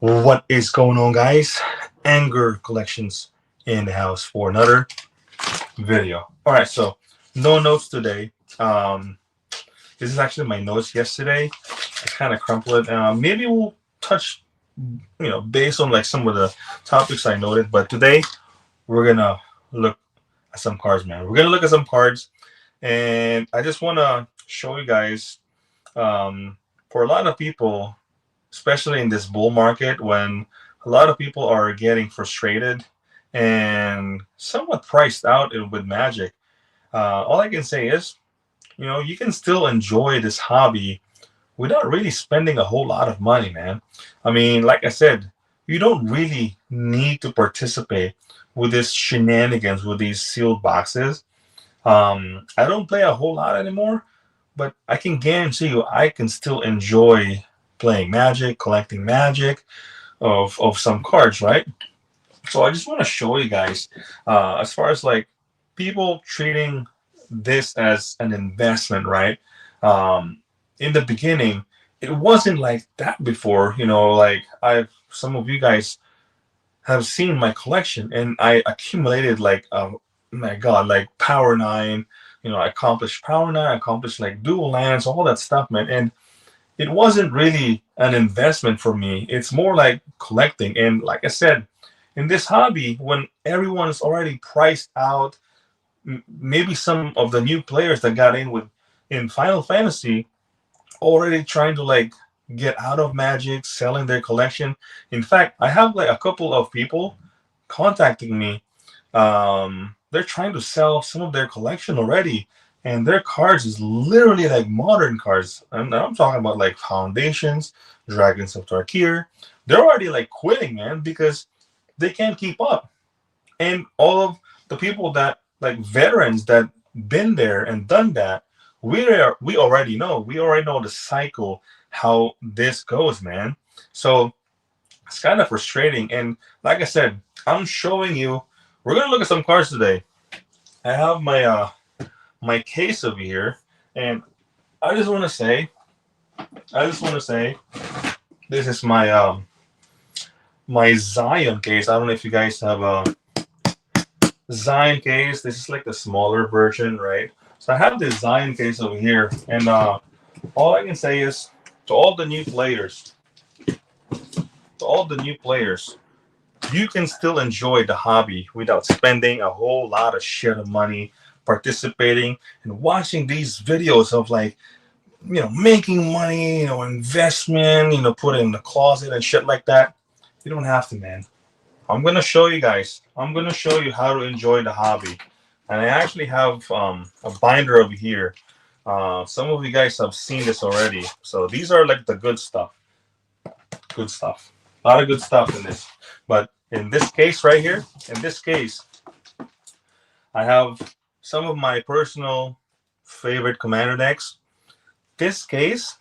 What is going on, guys? Anger collections in the house for another video. All right, so no notes today. This is actually my notes yesterday. I kind of crumpled it. Maybe we'll touch, based on like some of the topics I noted. But today we're gonna look at some cards, man. We're gonna look at some cards, and I just want to show you guys. For a lot of people, especially in this bull market when a lot of people are getting frustrated and somewhat priced out with magic. All I can say is, you can still enjoy this hobby without really spending a whole lot of money, man. I mean, like I said, you don't really need to participate with this shenanigans with these sealed boxes. I don't play a whole lot anymore, but I can guarantee you I can still enjoy playing magic, collecting magic of some cards, right? So I just want to show you guys, as far as like people treating this as an investment, right? In the beginning, it wasn't like that before. Like I've some of you guys have seen my collection, and I accumulated like, my God, like Power Nine. I accomplished Power Nine, I accomplished like dual lands, all that stuff, man. And it wasn't really an investment for me. It's more like collecting. And like I said, in this hobby, when everyone is already priced out, maybe some of the new players that got in Final Fantasy already trying to like get out of Magic, selling their collection. In fact, I have like a couple of people contacting me. They're trying to sell some of their collection already, and their cards is literally like modern cards. And I'm talking about like Foundations, Dragons of Tarkir. They're already like quitting, man, because they can't keep up. And all of the people that like veterans that been there and done that, we already know. We already know the cycle how this goes, man. So it's kind of frustrating. And like I said, I'm showing you. We're gonna look at some cards today. I have my case over here, and I just want to say, this is my Zion case. I don't know if you guys have a Zion case. This is like the smaller version, right? So I have this Zion case over here, and all I can say is to all the new players, you can still enjoy the hobby without spending a whole lot of shit of money participating and watching these videos of like, making money, investment, put it in the closet and shit like that. You don't have to, man. I'm going to show you guys. I'm going to show you how to enjoy the hobby. And I actually have a binder over here. Some of you guys have seen this already. So these are like the good stuff. Good stuff. A lot of good stuff in this. But in this case right here, I have some of my personal favorite commander decks. This case,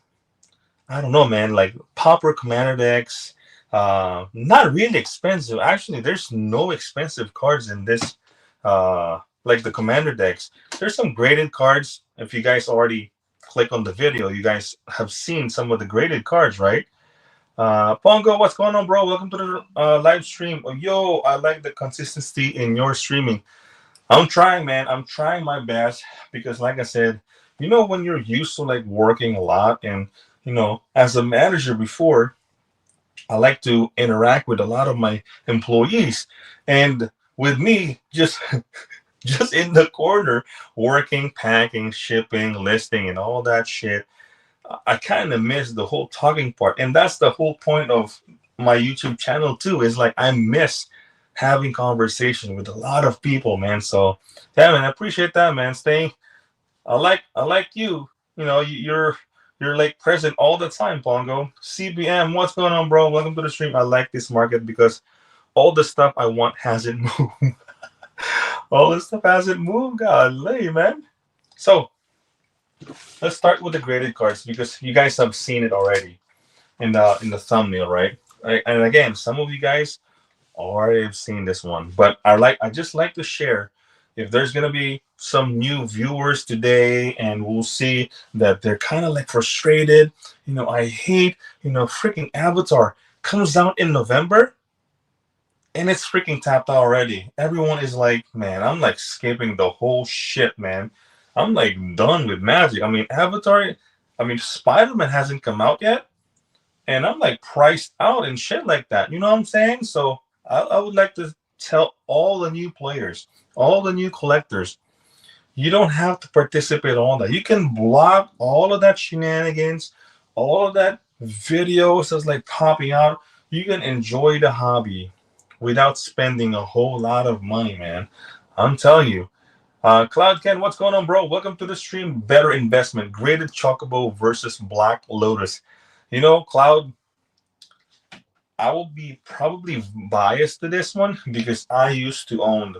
I don't know, man, like Pauper commander decks, not really expensive. Actually, there's no expensive cards in this, like the commander decks. There's some graded cards. If you guys already click on the video, you guys have seen some of the graded cards, right? Pongo, what's going on, bro? Welcome to the live stream. Oh, yo, I like the consistency in your streaming. I'm trying, man. I'm trying my best because, like I said, when you're used to like working a lot, and as a manager before, I like to interact with a lot of my employees, and with me just just in the corner working, packing, shipping, listing, and all that shit. I kind of miss the whole talking part, and that's the whole point of my YouTube channel too. Is like I miss having conversation with a lot of people, man. So yeah, man, I appreciate that, man. Staying, I like you. You're like present all the time, Pongo. CBM, what's going on, bro? Welcome to the stream. I like this market because all the stuff I want hasn't moved. All the stuff hasn't moved, golly, man. So let's start with the graded cards because you guys have seen it already in the thumbnail, right? And again, some of you guys already have seen this one, but I just like to share if there's gonna be some new viewers today, and we'll see that they're kind of like frustrated. I hate freaking Avatar. comes out in November, and it's freaking tapped out already. Everyone is like, man, I'm like skipping the whole shit, man. I'm like done with Magic. I mean, Spider-Man hasn't come out yet, and I'm like priced out and shit like that. You know what I'm saying? So I would like to tell all the new players, all the new collectors, you don't have to participate in all that. You can block all of that shenanigans, all of that videos that's like popping out. You can enjoy the hobby without spending a whole lot of money, man. I'm telling you. Cloud Ken, what's going on, bro? Welcome to the stream. Better investment. Graded Chocobo versus Black Lotus. You know, Cloud, I will be probably biased to this one because I used to own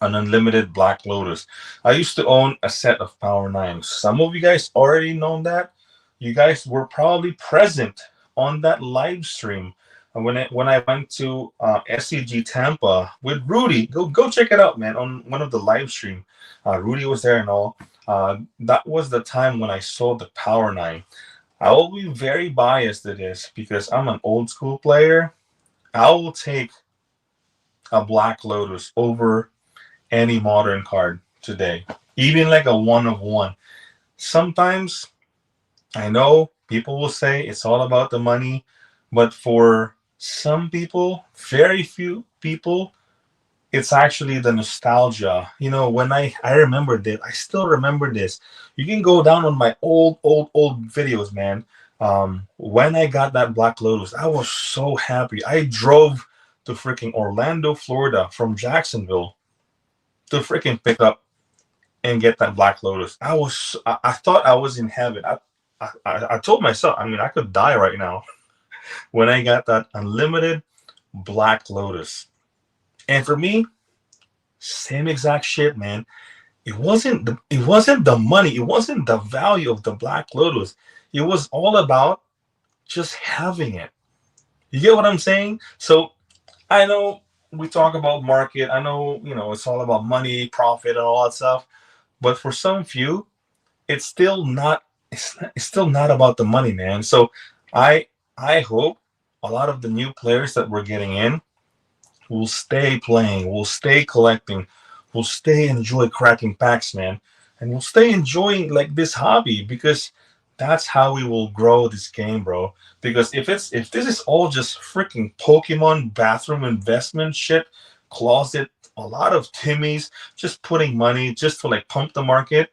an unlimited Black Lotus. I used to own a set of Power Nines. Some of you guys already know that. You guys were probably present on that live stream when I went to SCG Tampa with Rudy. Go check it out, man. On one of the live stream, Rudy was there and all. That was the time when I sold the Power Nine. I will be very biased to this because I'm an old school player. I will take a Black Lotus over any modern card today, even like a 1 of 1. Sometimes I know people will say it's all about the money, but for some people, very few people, it's actually the nostalgia. You know, when I remember this, I still remember this. You can go down on my old videos, man. When I got that Black Lotus, I was so happy. I drove to freaking Orlando, Florida from Jacksonville to freaking pick up and get that Black Lotus. I thought I was in heaven. I told myself, I mean, I could die right now when I got that unlimited Black Lotus. And for me, same exact shit, man. It wasn't the money. It wasn't the value of the Black Lotus. It was all about just having it. You get what I'm saying? So I know we talk about market. I know, it's all about money, profit, and all that stuff. But for some few, it's still not. It's still not about the money, man. So I hope a lot of the new players that we're getting in will stay playing, will stay collecting, will stay enjoy cracking packs, man, and we'll stay enjoying like this hobby because that's how we will grow this game, bro. Because if this is all just freaking Pokemon bathroom investment shit, closet, a lot of Timmys just putting money just to like pump the market,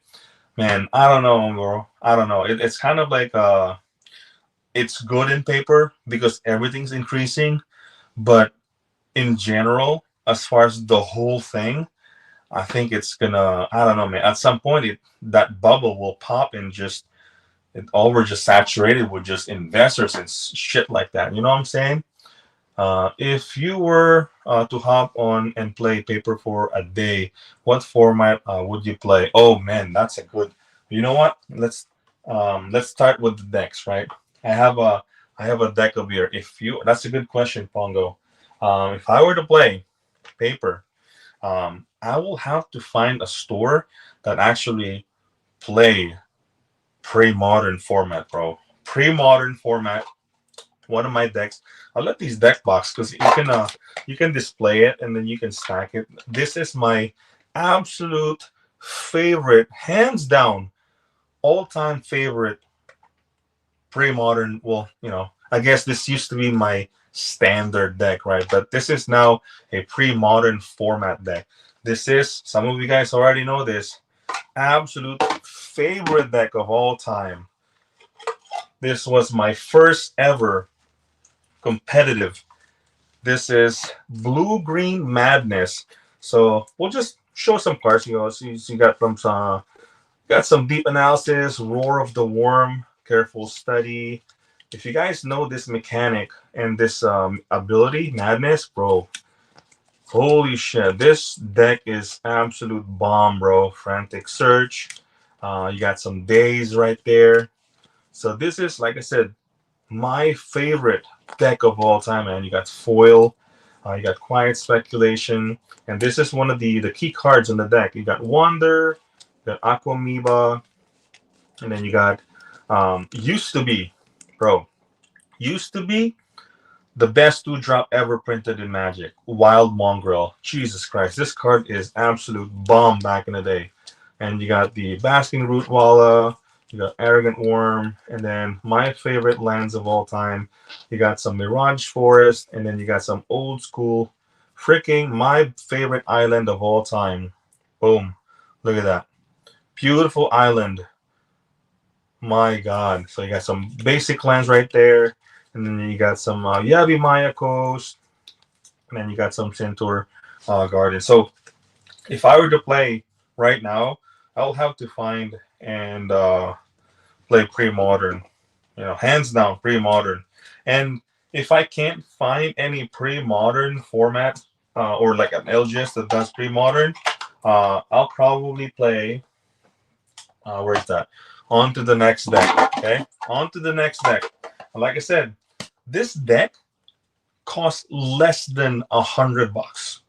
man, I don't know, bro. I don't know. It's kind of like it's good in paper because everything's increasing, but in general, as far as the whole thing, I think it's gonna. I don't know, man. At some point, that bubble will pop and just all we're just saturated with just investors and shit like that. You know what I'm saying? If you were to hop on and play paper for a day, what format would you play? Oh man, that's a good. You know what? Let's start with the decks, right? I have a deck of here. That's a good question, Pongo. If I were to play paper, I will have to find a store that actually play pre-modern format, bro. Pre-modern format. One of my decks. I'll let these deck box because you can display it and then you can stack it. This is my absolute favorite, hands down, all-time favorite pre-modern. Well, I guess this used to be my standard deck, right? But this is now a pre-modern format deck. This is, some of you guys already know this, absolute favorite deck of all time. This was my first ever competitive. This is Blue Green Madness. So we'll just show some cards. So you got some deep analysis, Roar of the Worm, Careful Study. If you guys know this mechanic and this ability, Madness, bro, holy shit, this deck is absolute bomb, bro. Frantic Search. You got some Days right there. So this is, like I said, my favorite deck of all time, man. You got Foil, you got Quiet Speculation, and this is one of the key cards in the deck. You got Wander, you got Aquamoeba, and then you got Used to Be, bro. Used to Be, The best 2-drop ever printed in Magic. Wild Mongrel. Jesus Christ. This card is absolute bomb back in the day. And you got the Basking Root Walla. You got Arrogant Worm. And then my favorite lands of all time. You got some Mirage Forest. And then you got some old school. Freaking my favorite island of all time. Boom. Look at that. Beautiful island. My God. So you got some basic lands right there. And then you got some Yabi Maya Coast. And then you got some Centaur Garden. So if I were to play right now, I'll have to find and play pre-modern. You know, hands down, pre-modern. And if I can't find any pre-modern format or like an LGS that does pre-modern, I'll probably play. Where's that? On to the next deck. Okay, on to the next deck. Like I said, this deck costs less than $100.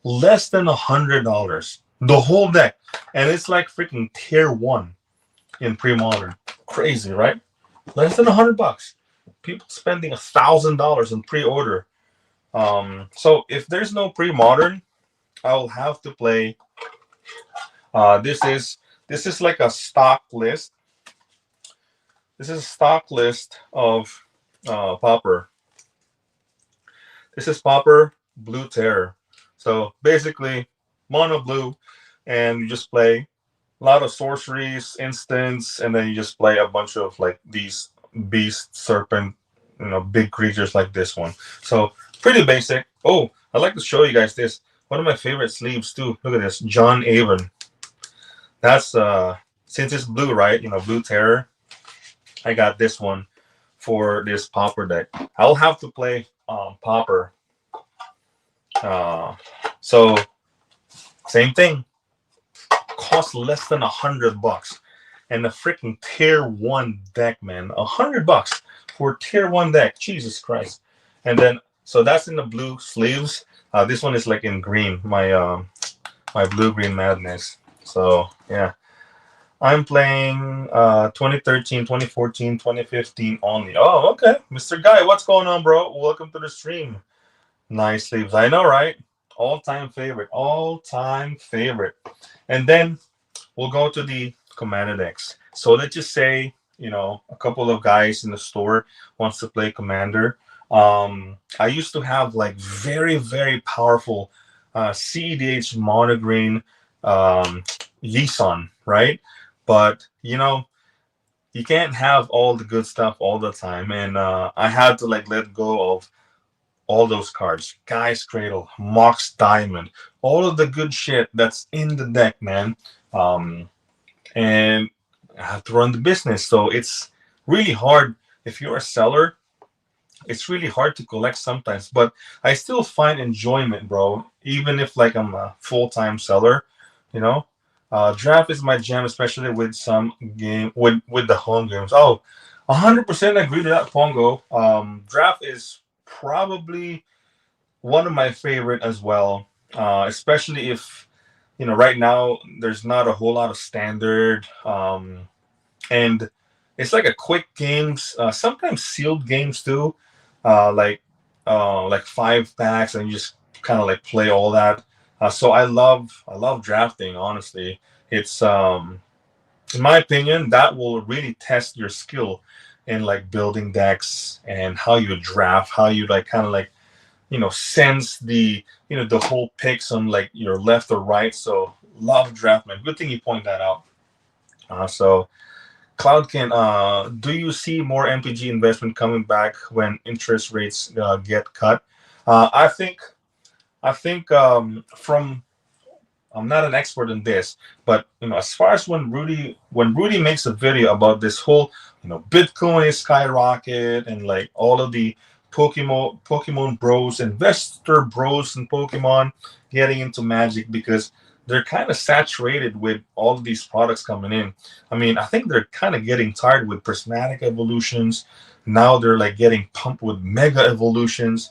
Less than $100. The whole deck, and it's like freaking tier 1 in pre-modern. Crazy, right? Less than $100. People spending $1,000 in pre-order. So if there's no pre-modern, I'll have to play. This is like a stock list. This is a stock list of Pauper. This is Pauper Blue Terror. So basically, mono blue, and you just play a lot of sorceries, instants, and then you just play a bunch of like these beast, serpent, big creatures like this one. So pretty basic. Oh, I'd like to show you guys this. One of my favorite sleeves too. Look at this, John Avon. That's since it's blue, right? Blue Terror. I got this one for this Pauper deck. I'll have to play Pauper. So same thing. Costs less than $100, and the freaking tier 1 deck, man. $100 for tier 1 deck. Jesus Christ. And then so that's in the blue sleeves. This one is like in green. My blue green madness. So yeah. I'm playing 2013, 2014, 2015 only. Oh, okay. Mr. Guy, what's going on, bro? Welcome to the stream. Nice sleeves. I know, right? All-time favorite. All-time favorite. And then we'll go to the Commander decks. So let's just say, a couple of guys in the store wants to play Commander. I used to have like very, very powerful CEDH monogreen Yisan, right? But you can't have all the good stuff all the time, and I had to like let go of all those cards. Guy's Cradle, Mox Diamond, all of the good shit that's in the deck, man. And I have to run the business, so it's really hard. If you're a seller, it's really hard to collect sometimes, but I still find enjoyment, bro, even if like I'm a full-time seller. Draft is my jam, especially with some game with the home games. Oh, 100% agree to that, Pongo. Draft is probably one of my favorite as well, especially if right now there's not a whole lot of standard, and it's like a quick games, sometimes sealed games too, like 5 packs, and you just kind of like play all that. So I love drafting. Honestly, it's in my opinion that will really test your skill in like building decks and how you draft, how you like kind of like sense the the whole picks on like your left or right. So love draft, man. Good thing you point that out. So Cloudkin, do you see more MTG investment coming back when interest rates get cut? I think from I'm not an expert in this, but as far as when Rudy makes a video about this whole Bitcoin is skyrocket and like all of the Pokemon bros, investor bros and Pokemon getting into Magic because they're kind of saturated with all of these products coming in. I mean, I think they're kind of getting tired with prismatic evolutions. Now they're like getting pumped with mega evolutions,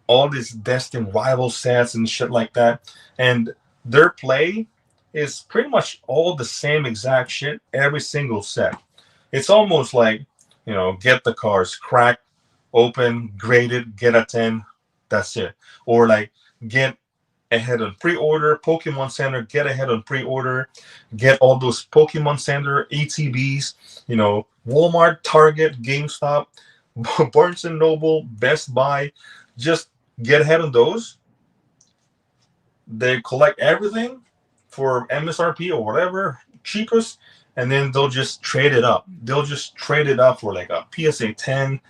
all these destined rival sets and shit like that. And their play is pretty much all the same exact shit every single set. It's almost like, get the cards, crack open, grade it, get a 10. That's it. Or like get ahead on pre-order, Pokemon Center, get ahead on pre-order, get all those Pokemon Center ATBs, Walmart, Target, GameStop, Barnes and Noble, Best Buy. Just get ahead on those. They collect everything for MSRP or whatever, cheapest, and then they'll just trade it up. They'll just trade it up for like a PSA 10.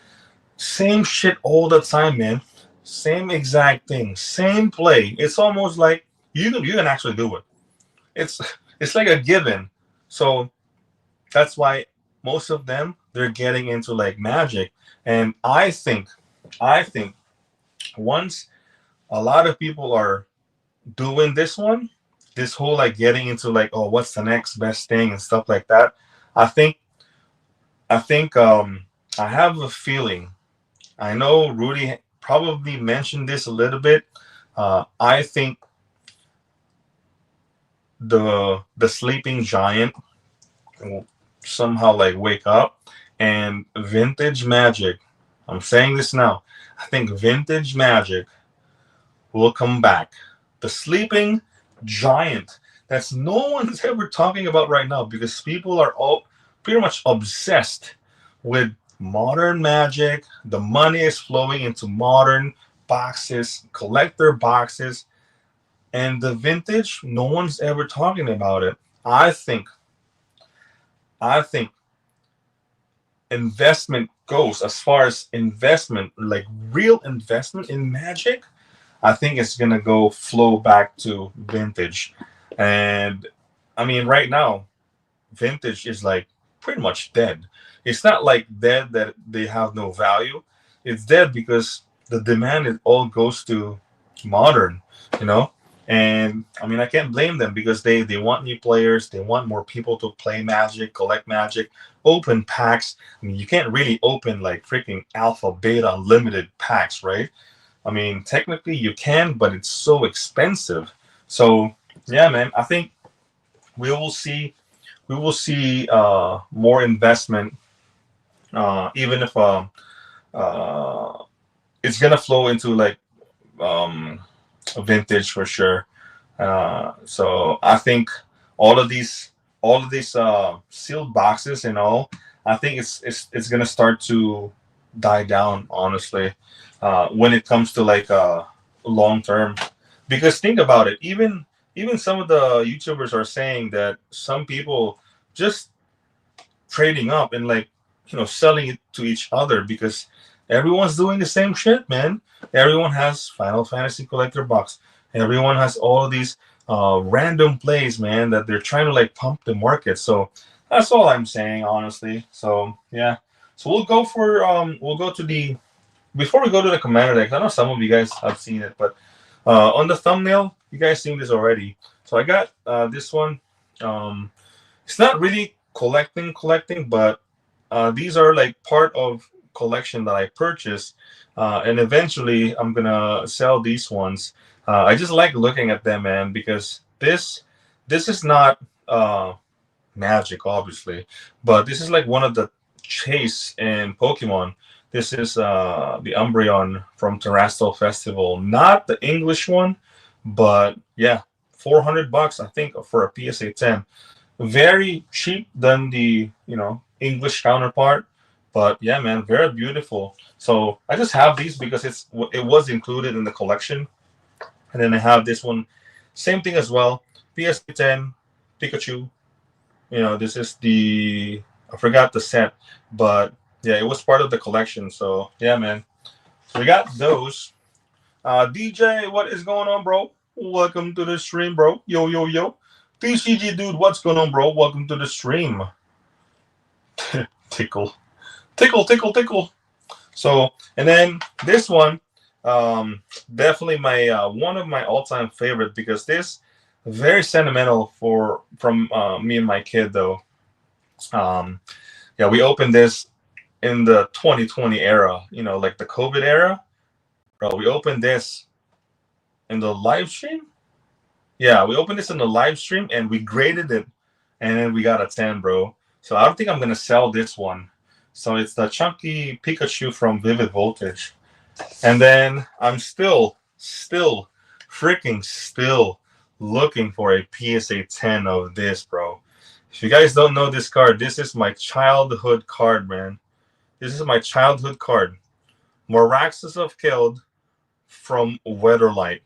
Same shit all the time, man. Same exact thing, same play. It's almost like you can actually do it. It's like a given. So that's why most of them, they're getting into like Magic, and I think once a lot of people are doing this whole like getting into like, oh, what's the next best thing and stuff like that. I think I have a feeling. I know Rudy probably mentioned this a little bit. I think the sleeping giant will somehow like wake up, and vintage Magic. I'm saying this now. I think vintage Magic will come back. The sleeping giant that's no one's ever talking about right now, because people are all pretty much obsessed with modern Magic. The money is flowing into modern boxes, collector boxes, and the vintage, no one's ever talking about it. I think investment goes, as far as investment, like real investment in Magic, I think it's gonna go flow back to vintage. And I mean, right now, vintage is like pretty much dead. It's not like dead that they have no value. It's dead because the demand, it all goes to modern, you know. And I mean, I can't blame them, because they want new players, they want more people to play Magic, collect Magic, open packs. I mean, you can't really open like freaking alpha, beta, unlimited packs, right? I mean, technically you can, but it's so expensive. So yeah, man, I think we will see more investment, even if uh, it's gonna flow into like um, vintage for sure. So I think all of these sealed boxes and all, I think it's gonna start to die down, honestly, when it comes to like long term. Because think about it, even some of the YouTubers are saying that some people just trading up and like selling it to each other, because everyone's doing the same shit, man. Everyone has Final Fantasy collector box. Everyone has all of these random plays, man, that they're trying to like pump the market. So that's all I'm saying, honestly. So yeah. So we'll go to the before we go to the commander decks. I know some of you guys have seen it, but on the thumbnail, you guys seen this already. So I got this one. It's not really collecting, but these are like part of collection that I purchased, and eventually I'm gonna sell these ones. I just like looking at them, man, because this is not Magic, obviously, but this is like one of the chase in Pokemon. This is the Umbreon from Terrestrial Festival, not the English one, but yeah, $400 I think for a PSA 10. Very cheap than the English counterpart, but yeah, man, very beautiful. So I just have these because it was included in the collection, and then I have this one, same thing as well, PSA 10 Pikachu. This is I forgot the set, but yeah, it was part of the collection. So yeah, man, so we got those. DJ, what is going on, bro? Welcome to the stream, bro. Yo, yo, yo. TCG dude, what's going on, bro? Welcome to the stream. Tickle. So, and then this one, definitely my one of my all-time favorite, because this very sentimental from me and my kid, though. Yeah, we opened this in the 2020 era, like the COVID era. Bro, we opened this in the live stream. Yeah, we opened this in the live stream and we graded it, and then we got a 10, bro. So I don't think I'm gonna sell this one, So it's the chunky Pikachu from Vivid Voltage. And then I'm still freaking still looking for a PSA 10 of this, bro. If you guys don't know this card, this is my childhood card, man. This is my childhood card. Moraxis of Killed from Weatherlight.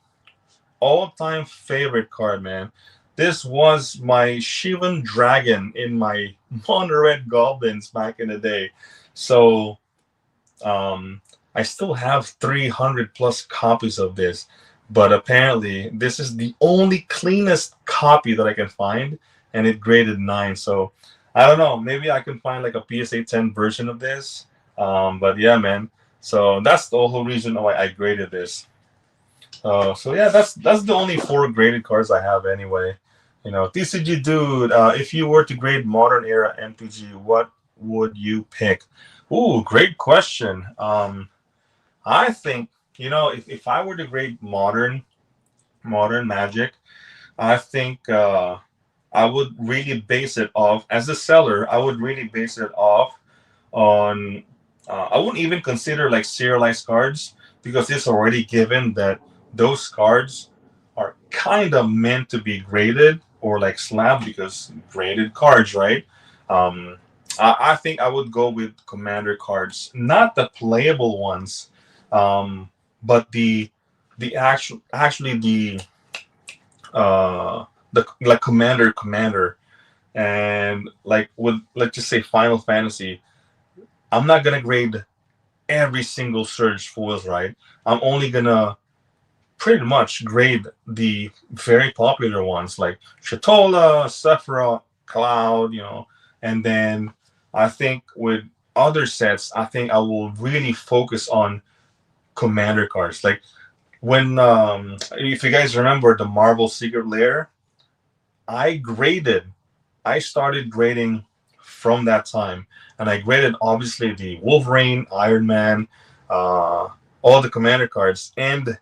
All-time favorite card, man. This was my Shivan Dragon in my Mono Red Goblins back in the day. So I still have 300 plus copies of this, but apparently this is the only cleanest copy that I can find, and it graded 9. So I don't know, maybe I can find like a PSA 10 version of this. But yeah, man. So that's the whole reason why I graded this. So yeah, that's the only 4 graded cards I have anyway. You know, TCG dude, if you were to grade modern era MTG, what would you pick? Ooh, great question. I think, you know, if I were to grade modern Magic, I think I would really base it off, as a seller, I would really base it off on, I wouldn't even consider like serialized cards, because it's already given that those cards are kind of meant to be graded or like slabbed, because graded cards, right? I think I would go with commander cards, not the playable ones, but the actually the like commander, and like with, let's just say, Final Fantasy. I'm not gonna grade every single Surge foils, right? I'm only gonna pretty much grade the very popular ones like Shatola, Sephiroth, Cloud, you know, and then I think with other sets, I think I will really focus on commander cards. Like when, if you guys remember the Marvel Secret Lair, I started grading from that time, and I graded obviously the Wolverine, Iron Man, all the commander cards, and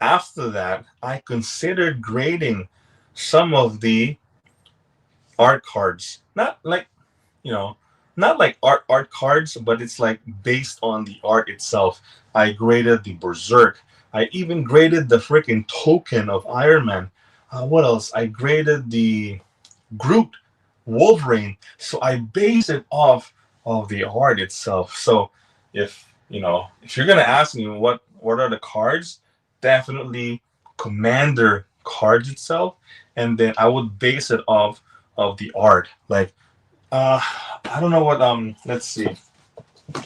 after that, I considered grading some of the art cards. Not like, you know, not like art cards, but it's like based on the art itself. I graded the Berserk. I even graded the freaking token of Iron Man. What else? I graded the Groot, Wolverine. So I base it off of the art itself. So if if you're gonna ask me what are the cards, definitely commander cards itself, and then I would base it off of the art. Like I don't know what, let's see.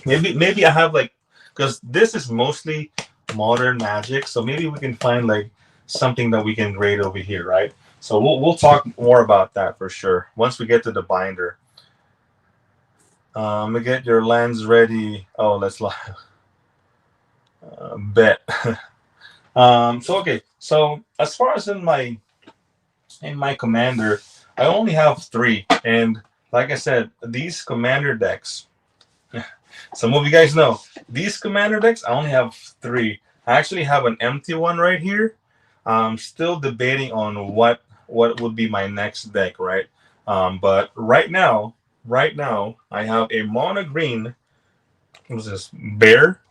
Maybe I have like, because this is mostly modern Magic, so maybe we can find like something that we can grade over here, right? So we'll talk more about that for sure once we get to the binder. Get your lands ready. Oh, let's bet. So okay. So as far as in my commander, I only have 3, and like I said, these commander decks. Some of you guys know these commander decks. I only have 3. I actually have an empty one right here. I'm still debating on what would be my next deck, right? But right now, I have a mono green. What's this? Bear,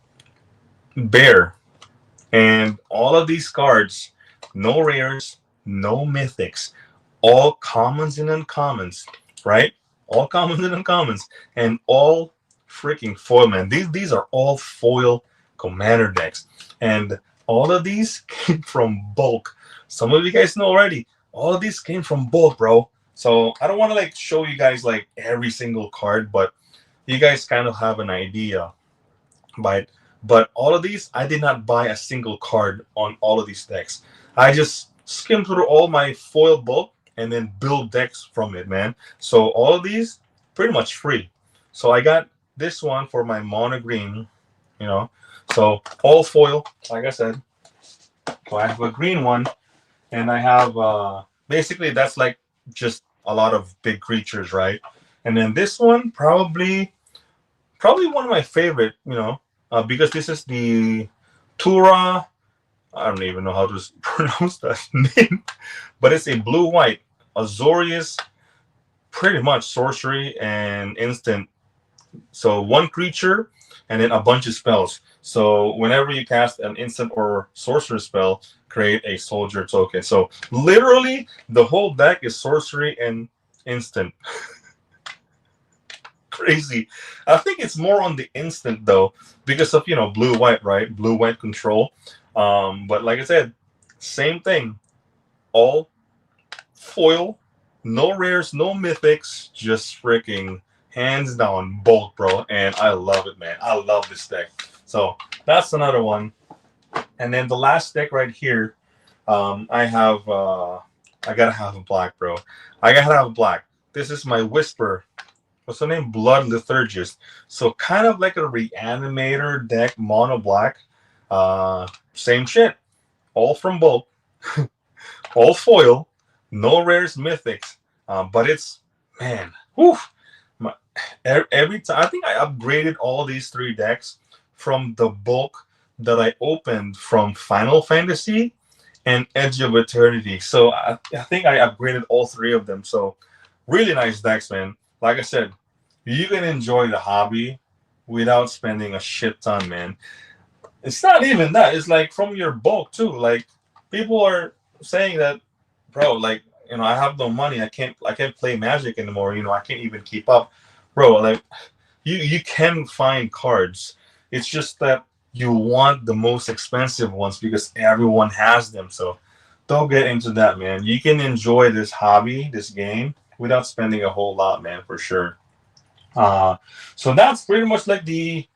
and all of these cards, no rares, no mythics, all commons and uncommons, right? All commons and uncommons, and all freaking foil, man. These are all foil commander decks, and all of these came from bulk. Some of you guys know already. All of these came from bulk, bro. So I don't want to like show you guys like every single card, but you guys kind of have an idea. But all of these, I did not buy a single card on all of these decks. I just skimmed through all my foil bulk and then build decks from it, man. So all of these pretty much free. So I got this one for my mono green, you know. So all foil, like I said. So I have a green one, and I have basically that's like just a lot of big creatures, right? And then this one probably one of my favorite, you know, because this is the Tura. I don't even know how to pronounce that name, but it's a blue-white Azorius, pretty much sorcery and instant So one creature, and then a bunch of spells. So whenever you cast an instant or sorcerer spell, create a soldier token. So literally, the whole deck is sorcery and instant. Crazy. I think it's more on the instant though, because of blue white, right? Blue white control. But like I said, same thing. All foil, no rares, no mythics, just freaking hands down bulk, bro. And I love it, man. I love this deck. So that's another one. And then the last deck right here, I have I gotta have a black, bro. I gotta have a black. This is my Whisper. What's the name? Blood Lethargist. So kind of like a reanimator deck, mono black. Same shit. All from bulk. All foil. No rares, mythics. But it's, man, whew, my, every time. I think I upgraded all these three decks from the bulk that I opened from Final Fantasy and Edge of Eternity. So I think I upgraded all three of them. So really nice decks, man. Like I said, you can enjoy the hobby without spending a shit ton, man. It's not even that. It's like from your bulk too. Like people are saying that, bro, like, I have no money. I can't play Magic anymore. I can't even keep up. Bro, like you can find cards. It's just that you want the most expensive ones because everyone has them. So don't get into that, man. You can enjoy this hobby, this game, without spending a whole lot, man, for sure. So that's pretty much like the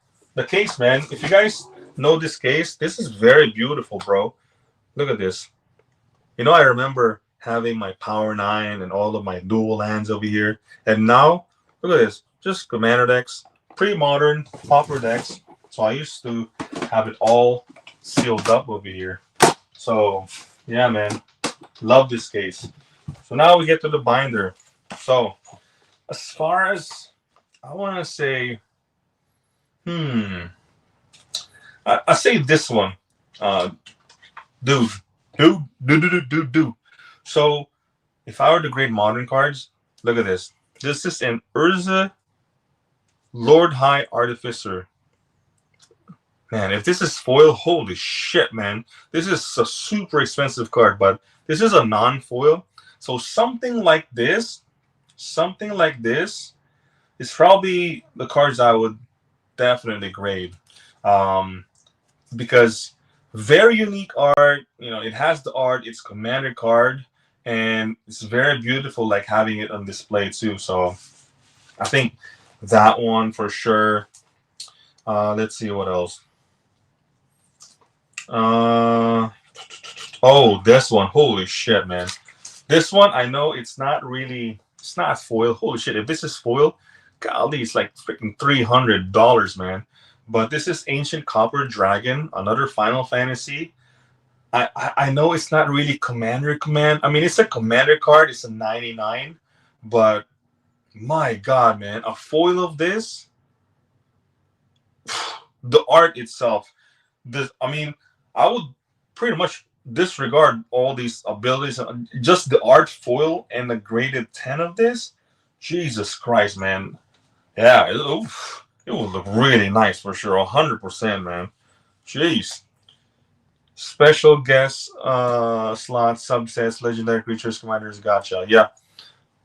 case, man. If you guys know this case, this is very beautiful, bro. Look at this. I remember having my Power 9 and all of my dual lands over here. And now, look at this. Just commander decks, pre-modern, pauper decks. So I used to have it all sealed up over here. So, yeah, man. Love this case. So now we get to the binder. So, as far as, I want to say, I say this one. Dude. So, if I were to grade modern cards, look at this. This is an Urza Lord High Artificer. Man, if this is foil, holy shit, man. This is a super expensive card, but this is a non-foil. So something like this is probably the cards I would definitely grade. Because very unique art, it has the art, it's commander card, and it's very beautiful, like having it on display too. So I think that one for sure. Let's see what else. Oh, this one. Holy shit, man. This one, I know it's not foil. Holy shit. If this is foil, golly, it's like freaking $300, man. But this is Ancient Copper Dragon, another Final Fantasy. I know it's not really commander command. I mean, it's a commander card. It's a 99. But my God, man, a foil of this, the art itself, I would pretty much disregard all these abilities. Just the art foil and the graded 10 of this, Jesus Christ, man. Yeah, it would look really nice for sure. 100%, man. Jeez. Special guest slots, subsets, legendary creatures, commanders, gotcha.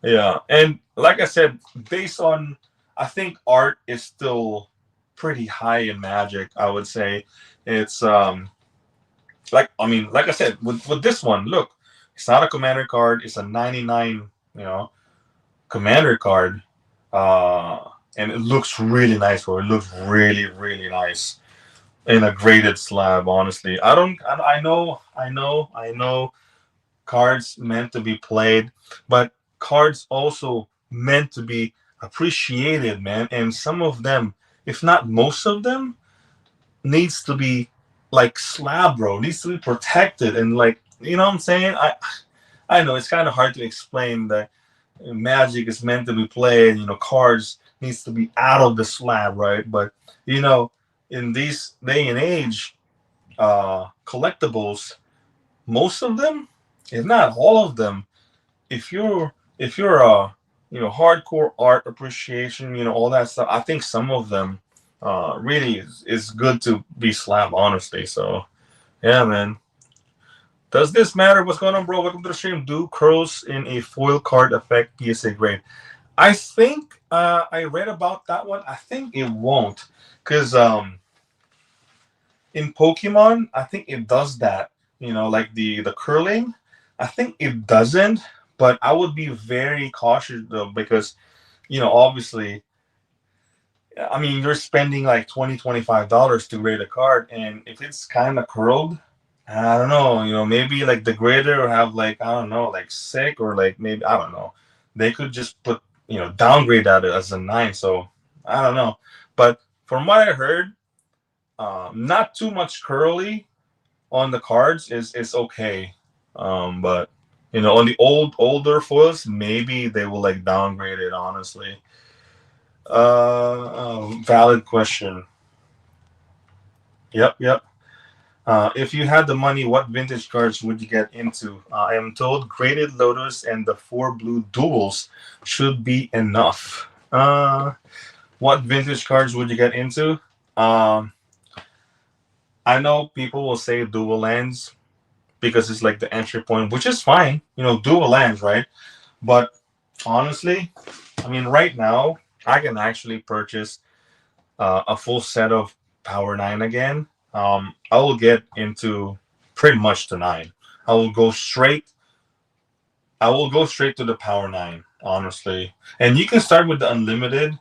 Yeah. And like I said, based on, I think art is still pretty high in Magic, I would say. It's like I said, with this one, look, it's not a commander card, it's a 99, commander card. And it looks really nice, bro. It looks really, really nice in a graded slab, honestly. I know cards meant to be played, but cards also meant to be appreciated, man. And some of them, if not most of them, needs to be like slab, bro. Needs to be protected and like, you know what I'm saying? I know it's kind of hard to explain that Magic is meant to be played, cards needs to be out of the slab, right? But in this day and age, collectibles, most of them, if not all of them, if you're hardcore art appreciation, all that stuff. I think some of them really is good to be slapped, honestly. So yeah, man. Does this matter? What's going on, bro? Welcome to the stream. Do curls in a foil card affect PSA grade? I think I read about that one. I think it won't, because in Pokemon, I think it does that. Like the curling. I think it doesn't, but I would be very cautious though, because obviously, I mean, you're spending like $20-$25 to grade a card, and if it's kind of curled, I don't know, maybe like the grader will have like, I don't know, like sick, or like maybe, I don't know. They could just put, downgrade that as a 9. So I don't know. But from what I heard, not too much curly on the cards is okay. But on the older foils, maybe they will like downgrade it, honestly. Valid question. Yep. If you had the money, what vintage cards would you get into? I am told Graded Lotus and the 4 blue duels should be enough. What vintage cards would you get into? I know people will say dual lands because it's like the entry point, which is fine. Dual lands, right? But honestly, I mean, right now, I can actually purchase a full set of Power 9 again. I will get into pretty much the 9. I will go straight to the Power 9, honestly. And you can start with the unlimited,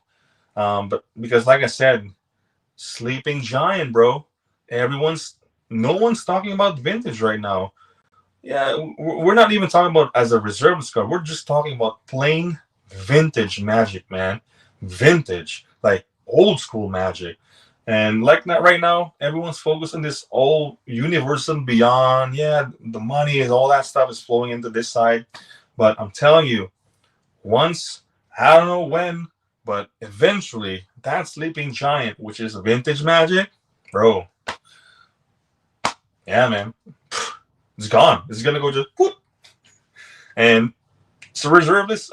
but because like I said, Sleeping Giant, bro. No one's talking about vintage right now. Yeah, we're not even talking about as a reserve card. We're just talking about plain vintage Magic, man. Vintage, like old school Magic. And like that right now, everyone's focused on this old universe and beyond. Yeah, the money and all that stuff is flowing into this side. But I'm telling you, once, I don't know when, but eventually that Sleeping Giant, which is vintage Magic, bro. Yeah, man. It's gone. It's gonna go just whoop. And so reserve this.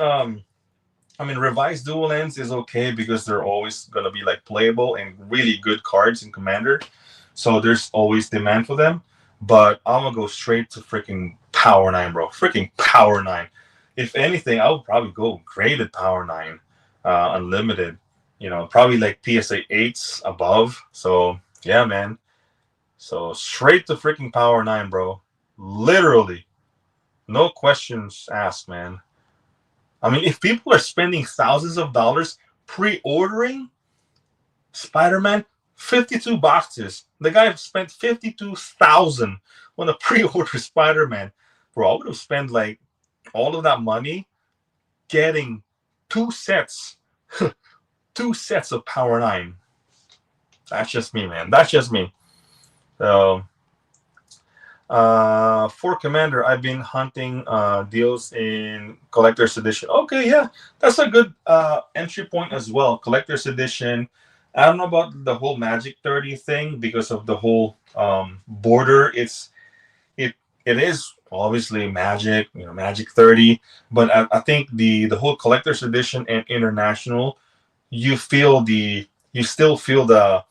I mean, revised dual lands is okay because they're always gonna be like playable and really good cards in Commander. So there's always demand for them. But I'm gonna go straight to freaking Power 9, bro. Freaking Power 9. If anything, I would probably go graded Power 9, unlimited. Probably like PSA 8s above. So yeah, man. So straight to freaking Power 9, bro. Literally. No questions asked, man. I mean, if people are spending thousands of dollars pre-ordering Spider-Man, 52 boxes. The guy spent 52,000 on a pre-order Spider-Man. Bro, I would have spent like all of that money getting 2 sets. 2 sets of Power 9. That's just me, man. That's just me. So for Commander, I've been hunting deals in Collector's Edition. Okay, yeah, that's a good entry point as well. Collector's Edition. I don't know about the whole Magic 30 thing because of the whole border. It is obviously Magic, Magic 30, but I think the whole Collector's Edition and International, you still feel the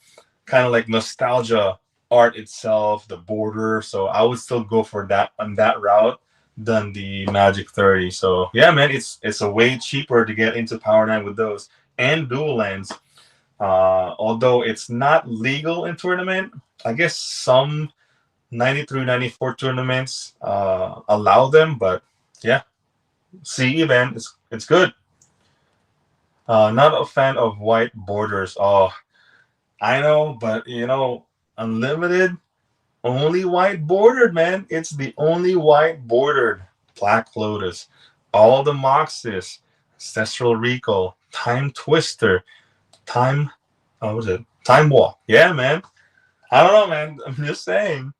kind of like nostalgia art itself, the border. So I would still go for that on that route than the Magic 30. So yeah, man, it's a way cheaper to get into Power 9 with those and dual lands. Although it's not legal in tournament, I guess some 93, 94 tournaments allow them, but yeah, CE event, it's good. Not a fan of white borders. Oh, I know, but unlimited, only white bordered, man. It's the only white bordered Black Lotus. All the Moxes, Ancestral Recall, Time Twister, Time Walk. Yeah, man. I don't know, man. I'm just saying.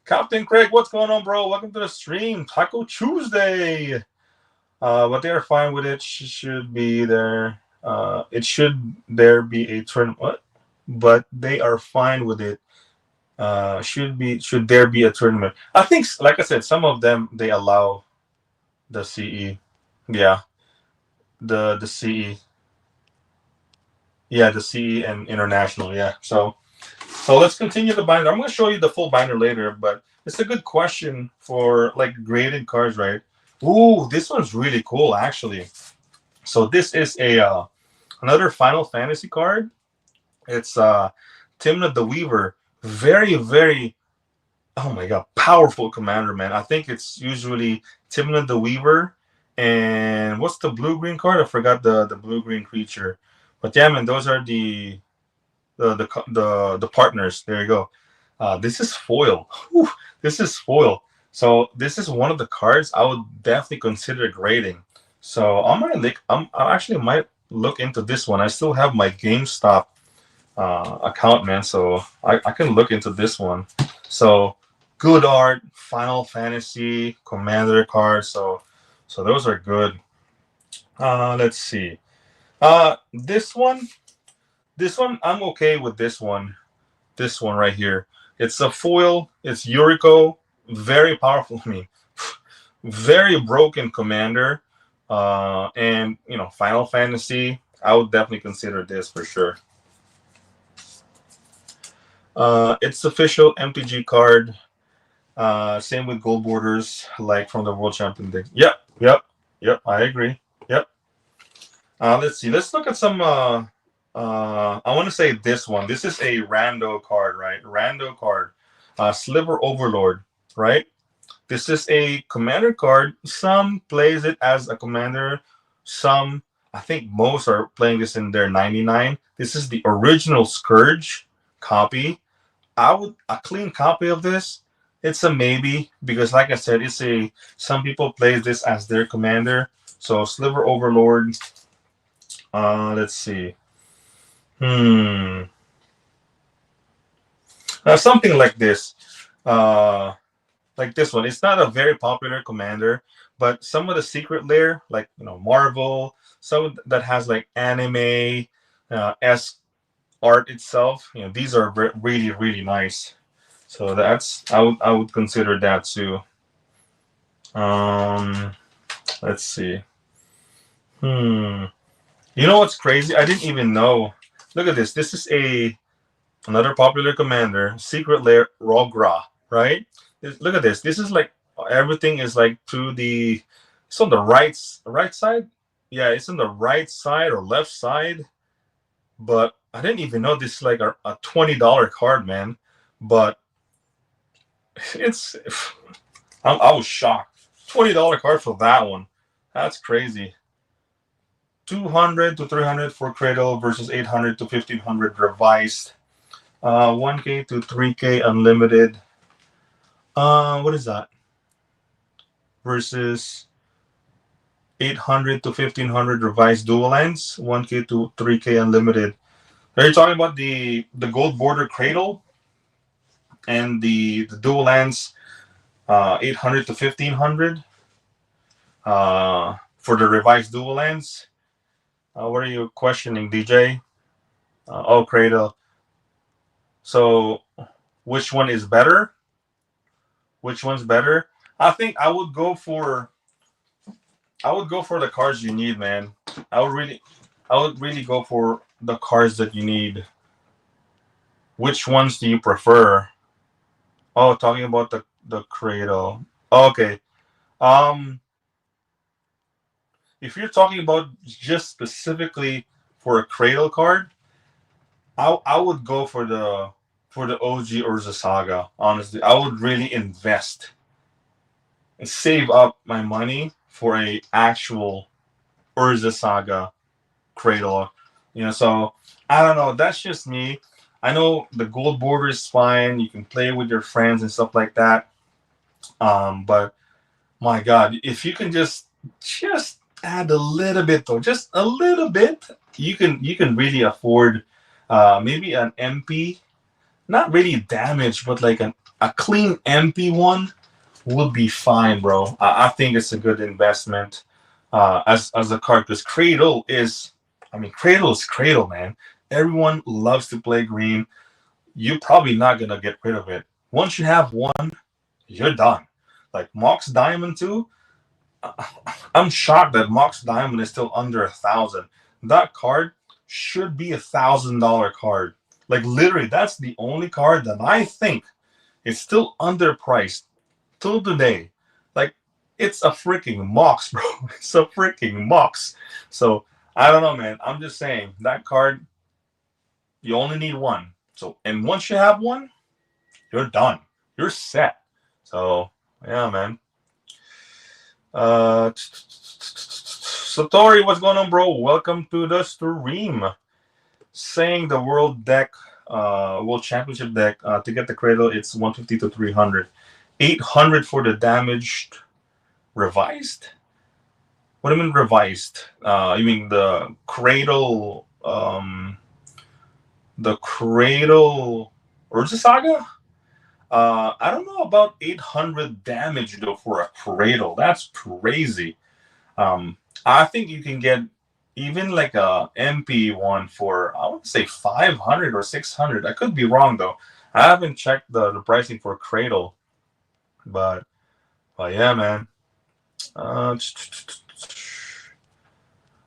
Captain Craig, what's going on, bro? Welcome to the stream. Taco Tuesday. But they're fine with it. Should be there. There be a tournament? What? But they are fine with it. Should there be a tournament? I think, like I said, some of them they allow The CE. Yeah. The CE. Yeah, the CE and international. Yeah. So let's continue the binder. I'm going to show you the full binder later, but it's a good question for like graded cards, right? Ooh, this one's really cool actually. So this is a another Final Fantasy card. It's Timna the Weaver. Very, very, oh my god, powerful commander, man. I think it's usually Timna the Weaver. And what's the blue green card? I forgot the blue green creature. But yeah, man, those are the partners. There you go. This is foil. Whew, this is foil. So this is one of the cards I would definitely consider grading. So I actually might look into this one. I still have my GameStop account, man. So I can look into this one. So good art, Final Fantasy, Commander cards. So those are good. Let's see. This one. This one, I'm okay with this one. This one right here. It's a foil. It's Yuriko. Very powerful. I mean, very broken commander. And, Final Fantasy. I would definitely consider this for sure. It's official MTG card. Same with gold borders, like from the World Champion deck. Yep. I agree. Yep. Let's see. Let's look at some. I want to say this one. This is a rando card, right? Rando card. Sliver Overlord, right? This is a commander card. Some plays it as a commander. Some, I think most are playing this in their 99. This is the original Scourge copy. A clean copy of this. It's a maybe because, like I said, some people play this as their commander. So Sliver Overlord. Let's see. Something like this. Like this one. It's not a very popular commander, but some of the secret layer, like Marvel, some that has like anime esque art itself. These are really, really nice. So I would consider that too. Let's see. You know what's crazy? I didn't even know. Look at this. This is another popular commander, Secret Lair Rogra, right? Look at this. This is like everything is like it's on the right side. Yeah, it's on the right side or left side. But I didn't even know this is like a $20 card, man. But I was shocked. $20 card for that one. That's crazy. 200 to 300 for Cradle versus 800 to 1500 revised. 1K to 3K unlimited. What is that? Versus 800 to 1500 revised dual lands. 1K to 3K unlimited. Are you talking about the gold border Cradle and the dual lands 800 to 1500 for the revised dual lands? What are you questioning, DJ? Cradle. So, which one is better? Which one's better? I think I would go for the cards you need, man. I would really go for the cards that you need. Which ones do you prefer? Oh, talking about the Cradle. Okay. If you're talking about just specifically for a Cradle card, I would go for the OG Urza Saga. Honestly, I would really invest and save up my money for a actual Urza Saga Cradle. So I don't know. That's just me. I know the gold border is fine. You can play with your friends and stuff like that. But my God, if you can just add a little bit though, just a little bit, you can really afford maybe an MP, not really damaged, but like a clean MP one would be fine, bro. I think it's a good investment as a card because Cradle is Cradle, man. Everyone loves to play green. You're probably not gonna get rid of it. Once you have one, you're done. Like Mox Diamond 2, I'm shocked that Mox Diamond is still under 1,000. That card should be $1,000 card. Like literally, that's the only card that I think is still underpriced till today. Like it's a freaking Mox, bro. It's a freaking Mox. So I don't know, man. I'm just saying that card, you only need one. So and once you have one, you're done. You're set. So yeah, man. Satori, what's going on, bro? Welcome to the stream. Saying the world championship deck, to get the cradle, it's 150 to 300. 800 for the damaged revised? What do you mean revised? You mean the cradle Urza Saga? I don't know about 800 damage though for a cradle. That's crazy. I think you can get even like a MP one for, I would say 500 or 600. I could be wrong though. I haven't checked the pricing for cradle, but yeah, man.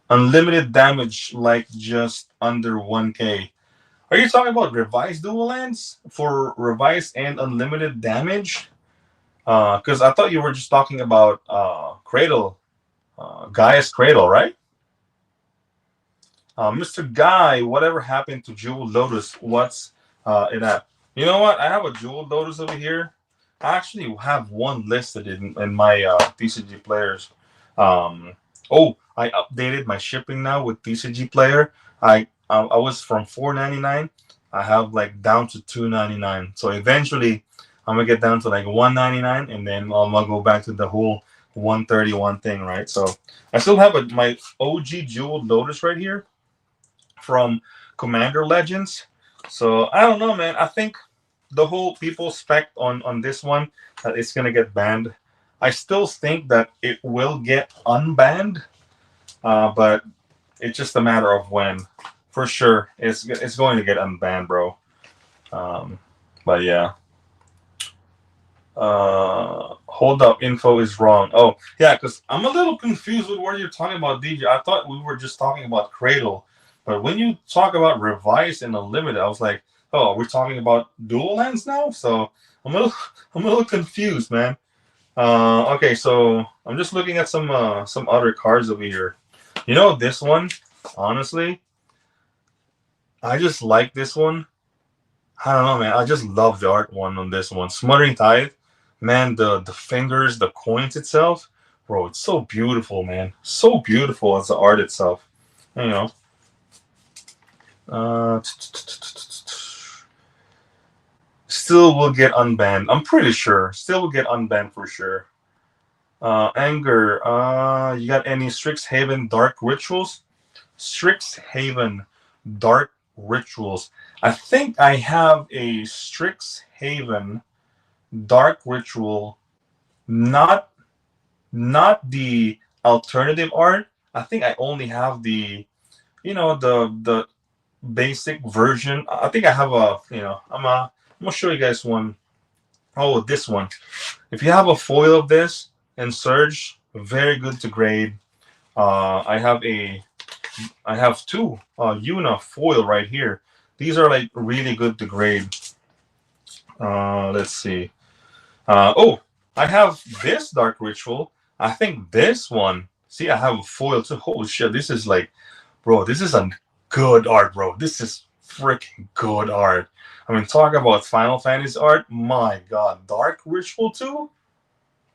Unlimited damage, like just under 1K. Are you talking about revised dual lands for revised and unlimited damage? Because I thought you were just talking about Cradle, Gaia's Cradle, right? Mr. Guy, whatever happened to Jewel Lotus? What's it at? You know what? I have a Jewel Lotus over here. I actually have one listed in my TCG players. Oh, I updated my shipping now with TCG player. I was from $4.99. I have like down to $2.99. So eventually, I'm gonna get down to like $1.99, and then I'm gonna go back to the whole 131 thing, right? So I still have my OG Jewel Lotus right here from Commander Legends. So I don't know, man. I think the whole people spec on this one that it's gonna get banned. I still think that it will get unbanned, but it's just a matter of when. For sure, it's going to get unbanned, bro. But yeah. Hold up, info is wrong. Oh yeah, because I'm a little confused with what you're talking about, DJ. I thought we were just talking about Cradle, but when you talk about Revised and Unlimited, I was like, oh, we're talking about dual lands now. So I'm a little confused, man. Okay, so I'm just looking at some other cards over here. You know this one, honestly, I just like this one. I don't know, man. I just love the art one on this one. Smothering Tide, man. The fingers, the coins itself, bro. It's so beautiful, man. So beautiful as the art itself. You know. Still will get unbanned. I'm pretty sure. Still will get unbanned for sure. Anger. You got any Strixhaven Dark Rituals? Strixhaven Dark Rituals. I think I have a Strixhaven Dark Ritual, not the alternative art. I think I only have the, the basic version. I think I have I'm gonna show you guys one. Oh, this one. If you have a foil of this and Surge, very good to grade. I have two Yuna foil right here. These are like really good to grade. Let's see. Oh, I have this Dark Ritual. I think this one. See, I have a foil too. Holy shit, this is like, bro, this is a good art, bro. This is freaking good art. I mean, talk about Final Fantasy art. My God, Dark Ritual too.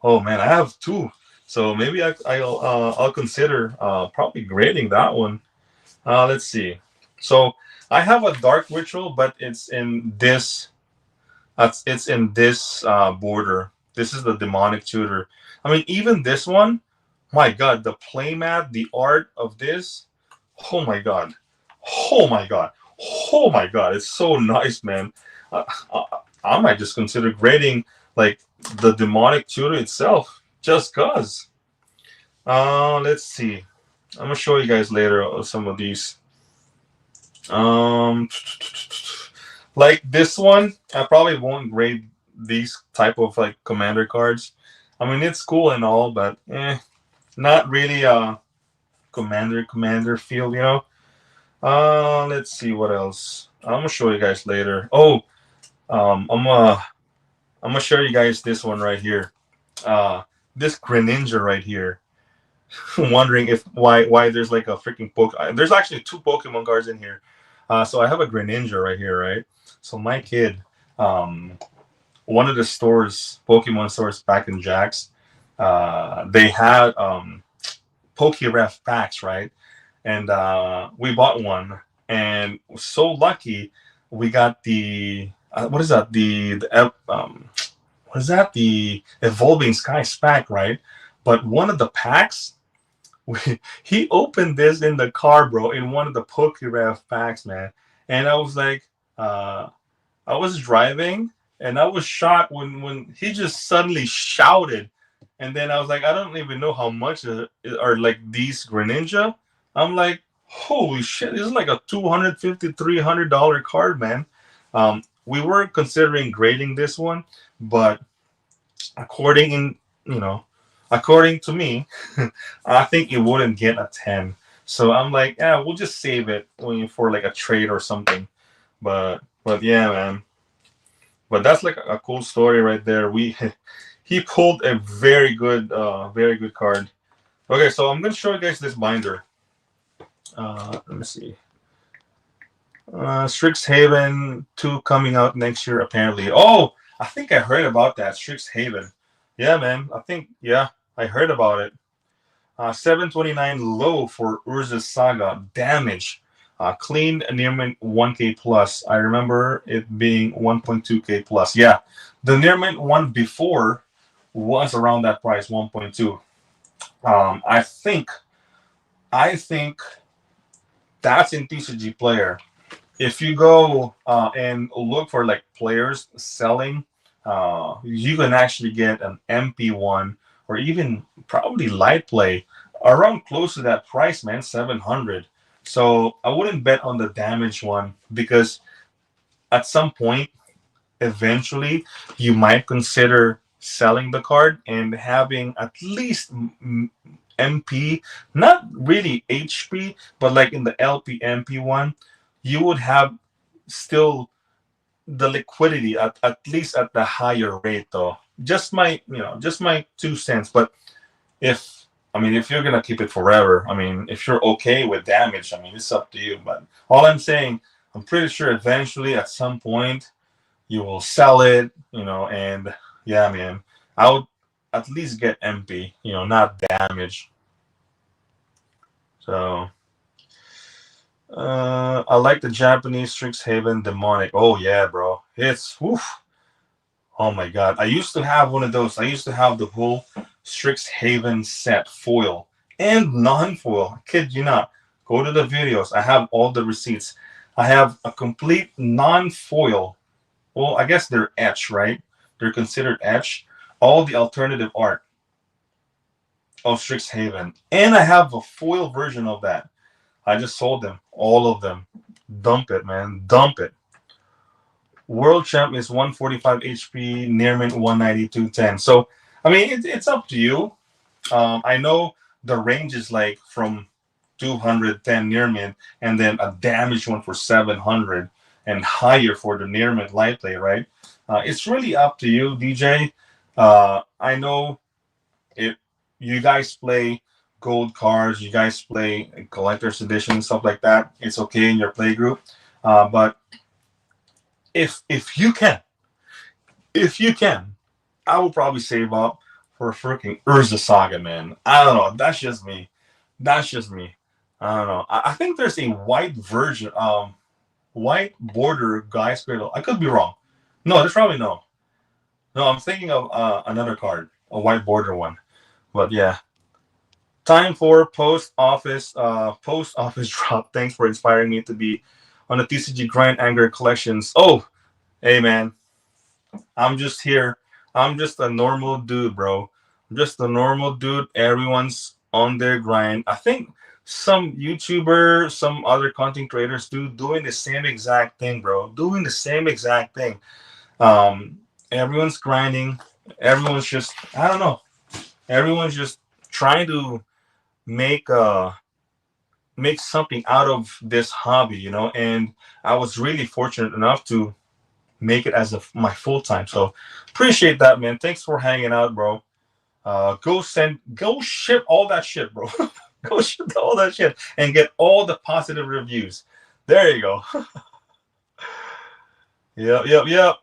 Oh man, I have two. So maybe I'll consider probably grading that one. Let's see. So I have a Dark Ritual, but it's in this. It's in this border. This is the Demonic Tutor. I mean, even this one, my God, the playmat, the art of this, oh my God, oh my God, oh my God, it's so nice, man. I, I, I might just consider grading like the Demonic Tutor itself, just cause. Let's see. I'm gonna show you guys later some of these. Like this one, I probably won't grade these type of like commander cards. I mean, it's cool and all, but not really commander field, you know. Let's see what else. I'm gonna show you guys later. Oh, I'm gonna show you guys this one right here. Uh, this Greninja right here. Wondering if why there's like a freaking There's actually two Pokemon cards in here. So I have a Greninja right here, right? So my kid, um, one of the stores, Pokemon stores back in Jax, they had Pokéref packs, right? And we bought one, and so lucky we got the what is that? What is that? The Evolving Skies pack, right? But one of the packs, he opened this in the car, bro, in one of the Pokéref packs, man. And I was like, uh, I was driving, and I was shocked when he just suddenly shouted, and then I was like, I don't even know how much are like these Greninja. I'm like, holy shit, this is like a $250 $300 card, man. We were considering grading this one, but according in you know, according to me, I think it wouldn't get a 10. So I'm like, yeah, we'll just save it for like a trade or something. But yeah, man. But that's like a cool story right there. We he pulled a very good card. Okay, so I'm gonna show you guys this binder. Let me see. Strixhaven 2 coming out next year, apparently. Oh, I think I heard about that. Strixhaven. Yeah, man. I heard about it. 729 low for Urza's Saga. Damage. Clean Nearmint 1K plus. I remember it being 1.2K plus. Yeah. The Nearmint one before was around that price, 1.2. I think that's in TCG Player. If you go and look for like players selling, you can actually get an MP1 or even probably light play around close to that price, man, 700. So I wouldn't bet on the damage one because at some point, eventually, you might consider selling the card and having at least MP, not really HP, but like in the LP MP one, you would have still the liquidity at least at the higher rate though. Just my 2 cents. But if you're gonna keep it forever, I mean, if you're okay with damage, I mean, it's up to you. But all I'm saying, I'm pretty sure eventually at some point you will sell it, and yeah, man, I would at least get MP, not damage. So I like the Japanese Strixhaven Demonic. Oh yeah, bro. It's woof. Oh my god. I used to have one of those. I used to have the whole Strixhaven set foil and non-foil. I kid you not. Go to the videos. I have all the receipts. I have a complete non-foil. Well, I guess they're etch, right? They're considered etch. All the alternative art of Strixhaven. And I have a foil version of that. I just sold them, all of them. Dump it, man. Dump it. World champ is 145 HP, Nearmint 192.10. So, I mean, it's up to you. I know the range is like from 210 Nearmint and then a damaged one for 700 and higher for the Nearmint light play, right? It's really up to you, DJ. I know if you guys play gold cards, you guys play collector's edition, stuff like that, it's okay in your play group. But if you can, I will probably save up for a freaking Urza Saga, man. I don't know. That's just me. That's just me. I don't know. I think there's a white version, white border Guy Squirtle. I could be wrong. No, there's probably no. No, I'm thinking of another card, a white border one. But yeah. Time for post office drop. Thanks for inspiring me to be on the TCG Grind Anger Collections. Oh, hey man, I'm just here. I'm just a normal dude, bro. I'm just a normal dude. Everyone's on their grind. I think some YouTuber, some other content creators doing the same exact thing, bro. Doing the same exact thing. Everyone's grinding. Everyone's just, I don't know. Everyone's just trying to make make something out of this hobby, you know. And I was really fortunate enough to make it as my full time. So appreciate that, man. Thanks for hanging out, bro. Go ship all that shit, bro. Go ship all that shit and get all the positive reviews. There you go. Yep.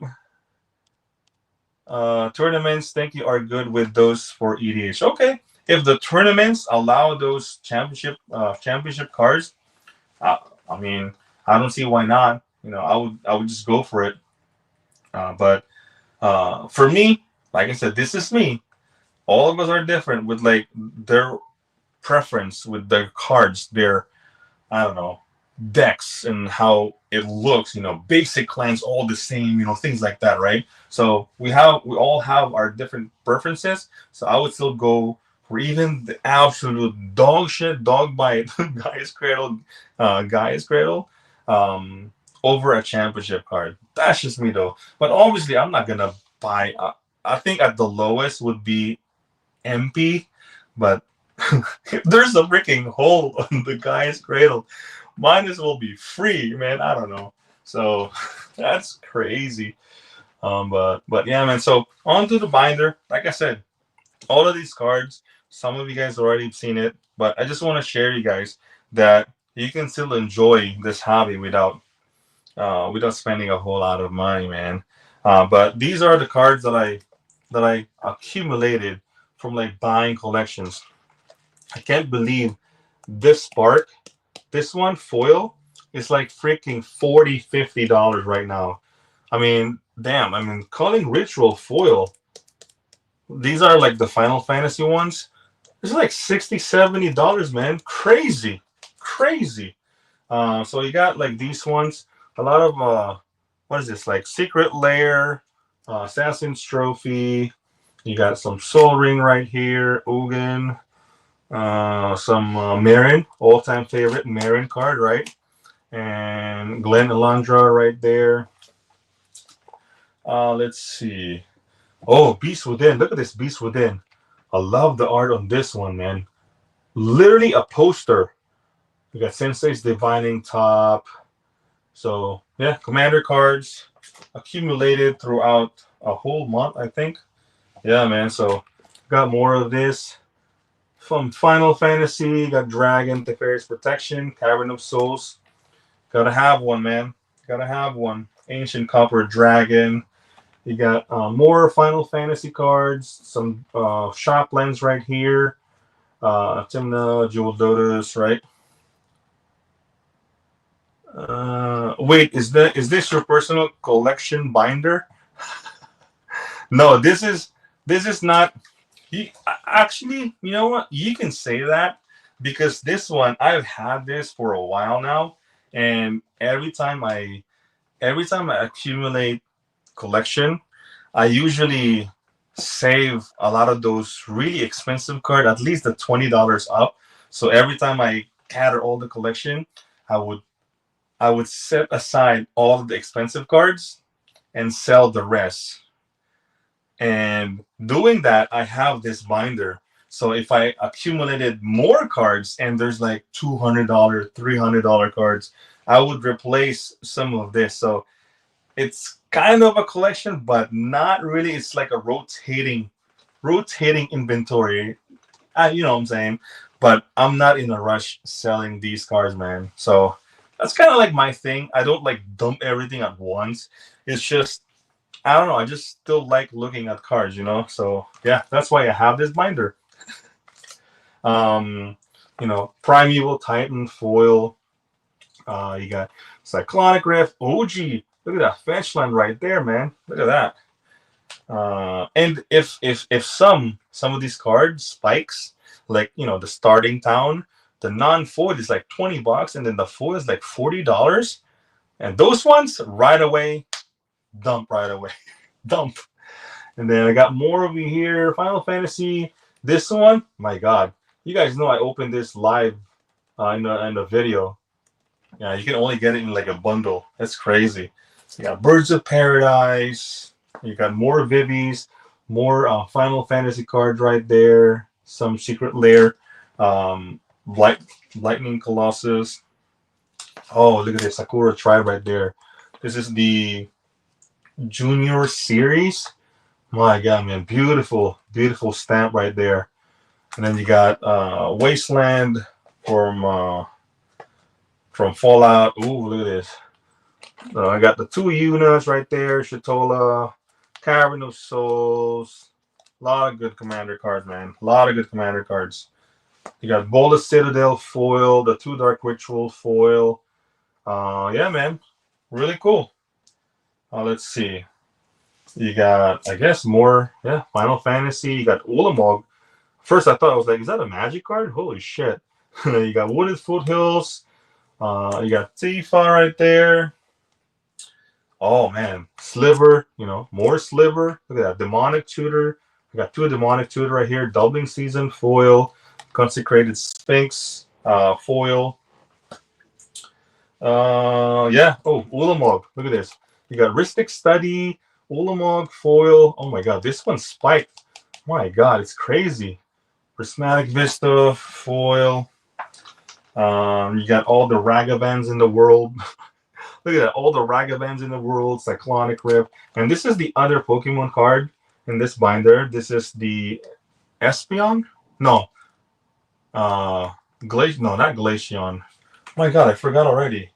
Tournaments, thank you, are good with those for EDH. Okay, if the tournaments allow those championship cards, I mean, I don't see why not. You know, I would just go for it. But for me, like I said, this is me. All of us are different with like their preference with their cards, their, I don't know, decks and how it looks, you know, basic clans all the same, you know, things like that, right? So we all have our different preferences. So I would still go for even the absolute dog shit, dog bite, Guy's Cradle, over a championship card. That's just me though. But obviously I'm not gonna buy, I think at the lowest would be MP, but if there's a freaking hole on the Guy's Cradle, might as well be free, man. I don't know. So that's crazy. But yeah, man. So on to the binder. Like I said, all of these cards, some of you guys already seen it, but I just want to share you guys that you can still enjoy this hobby without spending a whole lot of money, man. But these are the cards that I accumulated from like buying collections. I can't believe this Spark, this one foil, is like freaking $40-$50 right now. I mean, damn. I mean, calling Ritual foil. These are like the Final Fantasy ones. It's like $60-$70, man. Crazy, crazy. So you got like these ones. A lot of what is this, like Secret Lair, Assassin's Trophy. You got some Soul Ring right here, Ugin. Some Marin, all-time favorite Marin card, right? And Glen Elandra right there. Let's see. Oh, Beast Within. Look at this Beast Within. I love the art on this one, man. Literally a poster. We got Sensei's Divining Top. So, yeah, Commander cards accumulated throughout a whole month, I think. Yeah, man. So, got more of this. From Final Fantasy, got Dragon, Teferi's Protection, Cavern of Souls. Gotta have one, man. Gotta have one. Ancient Copper Dragon. You got more Final Fantasy cards. Some Shop Lens right here. Timna, Jewel Dotus, right? Wait, is this your personal collection binder? No, this is not. Actually, you know what? You can say that because this one, I've had this for a while now, and every time I accumulate collection, I usually save a lot of those really expensive cards, at least the $20 up. So every time I gather all the collection, I would set aside all of the expensive cards and sell the rest. And doing that, I have this binder. So if I accumulated more cards and there's like $200, $300 cards, I would replace some of this. So it's kind of a collection, but not really. It's like a rotating inventory. You know what I'm saying? But I'm not in a rush selling these cards, man. So that's kind of like my thing. I don't like dump everything at once. It's just, I don't know. I just still like looking at cards, you know. So yeah, that's why I have this binder. You know, Primeval Titan foil. You got Cyclonic Rift, OG. Look at that fetch land right there, man. Look at that. And if some of these cards spikes, like, you know, the starting town, the non-foil is like $20, and then the foil is like $40. And those ones right away, dump right away. Dump. And then I got more over here. Final Fantasy. This one, my God. You guys know I opened this live in the video. Yeah, you can only get it in like a bundle. That's crazy. You got Birds of Paradise. You got more Vivies, more Final Fantasy cards right there. some secret lair, light, lightning colossus. Oh, look at this Sakura tribe right there. This is the junior series. My God, man, beautiful, beautiful stamp right there. And then you got Wasteland from Fallout. Ooh, look at this. I got the two Yunas right there. Shatola, Cavern of Souls. A lot of good commander cards, man. A lot of good commander cards. You got Bola Citadel foil, the two Dark Ritual foil. Yeah, man, really cool. Let's see. You got, I guess, more. Yeah, Final Fantasy. You got Ulamog. First, I thought I was like, is that a magic card? Holy shit! You got Wooded Foothills. You got Tifa right there. Oh man, Sliver. You know, more Sliver. Look at that, Demonic Tutor. I got two Demonic Tutor right here. Doubling Season foil. Consecrated Sphinx foil. Yeah. Oh, Ulamog. Look at this. You got Ristic Study, Ulamog foil. Oh my God, this one's spiked. My God, it's crazy. Prismatic Vista foil. You got all the Ragavans in the world. Look at that, all the Ragavans in the world. Cyclonic Rip, and this is the other Pokemon card in this binder. This is the Espeon. No, No, not Glaceon. My God, I forgot already.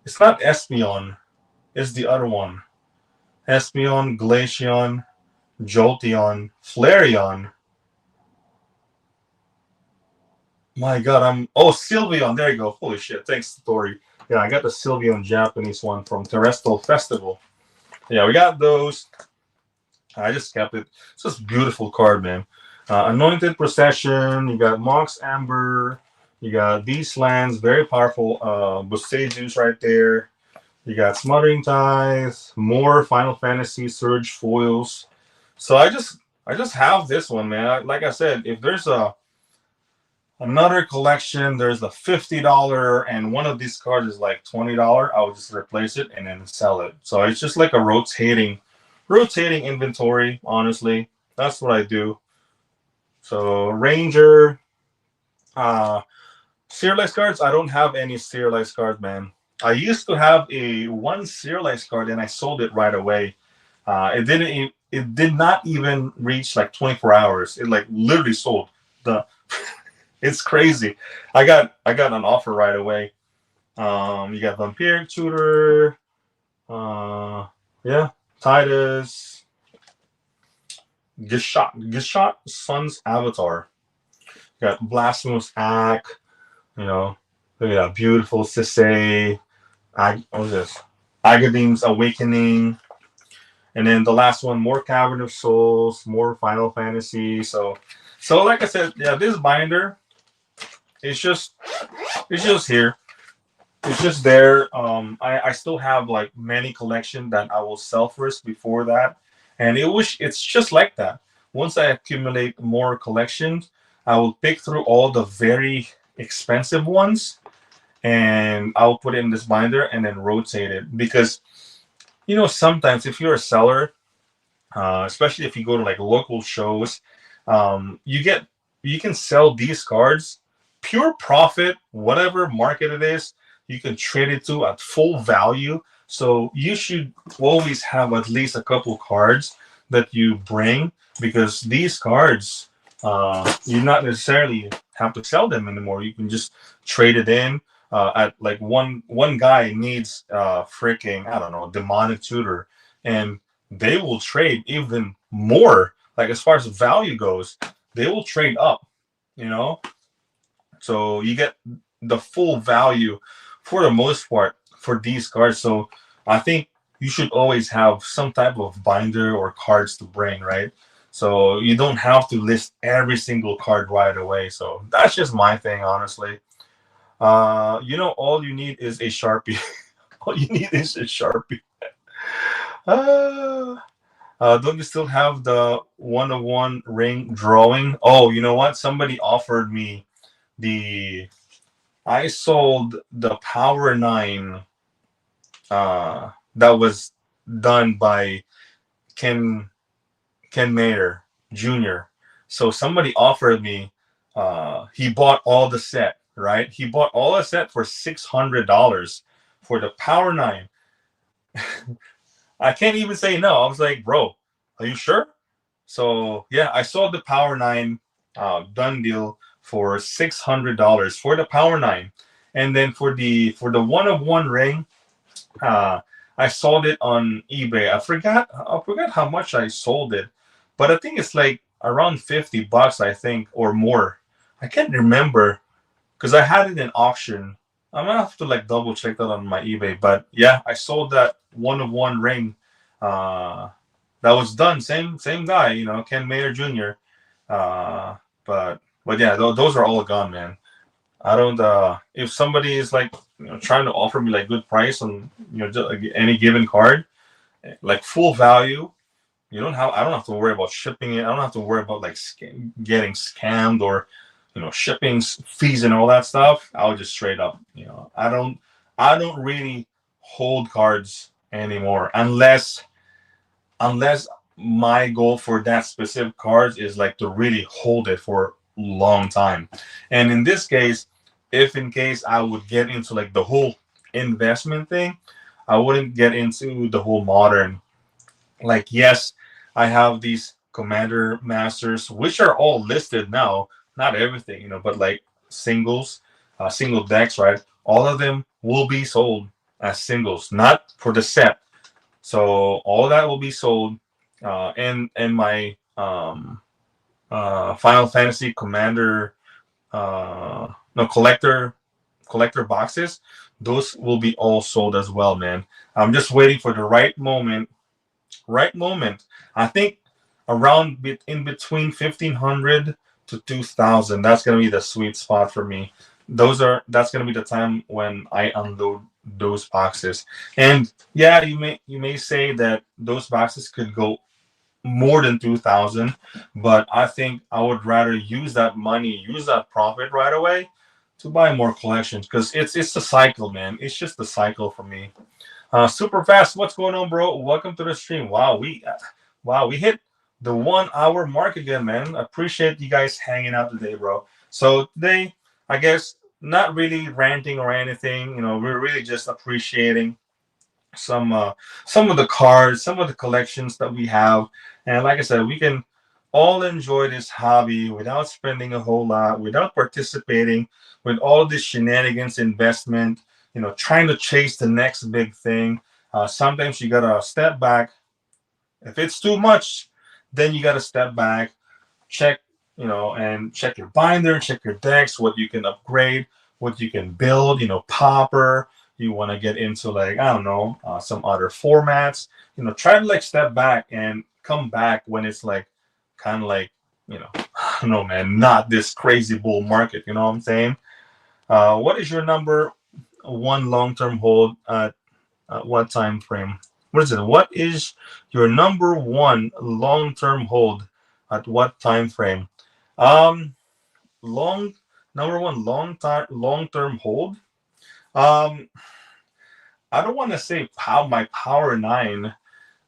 It's not Espeon. It's the other one. Espeon, Glaceon, Jolteon, Flareon. My God, oh, Sylveon. There you go. Holy shit. Thanks, Tori. Yeah, I got the Sylveon Japanese one from Terrestrial Festival. Yeah, we got those. I just kept it. It's just a beautiful card, man. Anointed Procession. You got Mox Amber. You got these lands. Very powerful. Boseijus right there. You got Smothering Tithe. More Final Fantasy Surge foils. So I just have this one, man. Like I said, if there's another collection, there's a $50 and one of these cards is like $20, I'll just replace it and then sell it. So it's just like a rotating inventory, honestly. That's what I do. So Ranger, serialized cards, I don't have any serialized cards, man. I used to have one serialized card and I sold it right away. It did not even reach like 24 hours. It like literally sold. It's crazy. I got an offer right away. You got Vampiric Tutor, yeah, Titus, Gishot Sun's Avatar. You got Blasphemous Act, you know, look at that beautiful Sisei. What was this? Agadeem's Awakening. And then the last one, more Cavern of Souls, more Final Fantasy. So like I said, yeah, this binder, it's just here. It's just there. I still have like many collection that I will sell first before that. And it's just like that. Once I accumulate more collections, I will pick through all the very expensive ones and I'll put it in this binder and then rotate it. Because, sometimes if you're a seller, especially if you go to like local shows, you can sell these cards pure profit, whatever market it is, you can trade it to at full value. So you should always have at least a couple cards that you bring, because these cards, you not necessarily have to sell them anymore. You can just trade it in. At like one guy needs freaking, I don't know, Demonic Tutor, and they will trade even more. Like as far as value goes, they will trade up, so you get the full value for the most part for these cards. So I think you should always have some type of binder or cards to bring, right? So you don't have to list every single card right away. So that's just my thing, honestly. All you need is a Sharpie. All you need is a Sharpie. Don't you still have the 1-of-1 ring drawing? Oh, you know what? Somebody offered me I sold the Power 9 that was done by Ken Mayer Jr. So somebody offered me, he bought all the set, right? He bought all the set for $600 for the Power 9. I can't even say no. I was like, bro, are you sure? So yeah, I sold the Power 9, done deal for $600 for the Power 9. And then for the one of one ring, uh, I sold it on eBay. I forgot how much I sold it, but I think it's like around $50, I think, or more. I can't remember because I had it in auction. I'm gonna have to like double check that on my eBay. But yeah, I sold that one of one ring. Uh, that was done. Same guy, Ken Mayer Jr. Uh, but yeah, those are all gone, man. I don't. If somebody is like trying to offer me like good price on just like any given card, like full value, I don't have to worry about shipping it. I don't have to worry about like getting scammed or shipping fees and all that stuff. I'll just straight up, I don't really hold cards anymore unless my goal for that specific cards is like to really hold it for a long time. And in this case, if in case I would get into like the whole investment thing, I wouldn't get into the whole modern. Like, yes, I have these Commander Masters, which are all listed now. Not everything, but like singles, single decks, right? All of them will be sold as singles, not for the set. So all that will be sold, and my Final Fantasy Commander, no collector boxes. Those will be all sold as well, man. I'm just waiting for the right moment. Right moment. I think around in between 1,500 to 2,000. That's gonna be the sweet spot for me. That's gonna be the time when I unload those boxes. And yeah, you may say that those boxes could go more than 2,000, but I think I would rather use that profit right away to buy more collections because it's a cycle, man. It's just a cycle for me. Super fast, what's going on, bro? Welcome to the stream. Wow, we hit the 1 hour mark again, man. Appreciate you guys hanging out today, bro. So today, I guess not really ranting or anything. We're really just appreciating some of the cards, some of the collections that we have, and like I said, we can all enjoy this hobby without spending a whole lot, without participating with all this shenanigans, investment, trying to chase the next big thing. Sometimes you gotta step back. If it's too much, then you gotta step back, check, and check your binder, check your decks, what you can upgrade, what you can build, popper. You want to get into like, I don't know, some other formats, try to like step back and come back when it's like kind of like, I don't know, man, not this crazy bull market. You know what I'm saying? What is your number one long-term hold at what time frame? What is it? What is your number one long-term hold at what time frame? Um, long Number one long-term hold. Um, I don't want to say how my Power 9.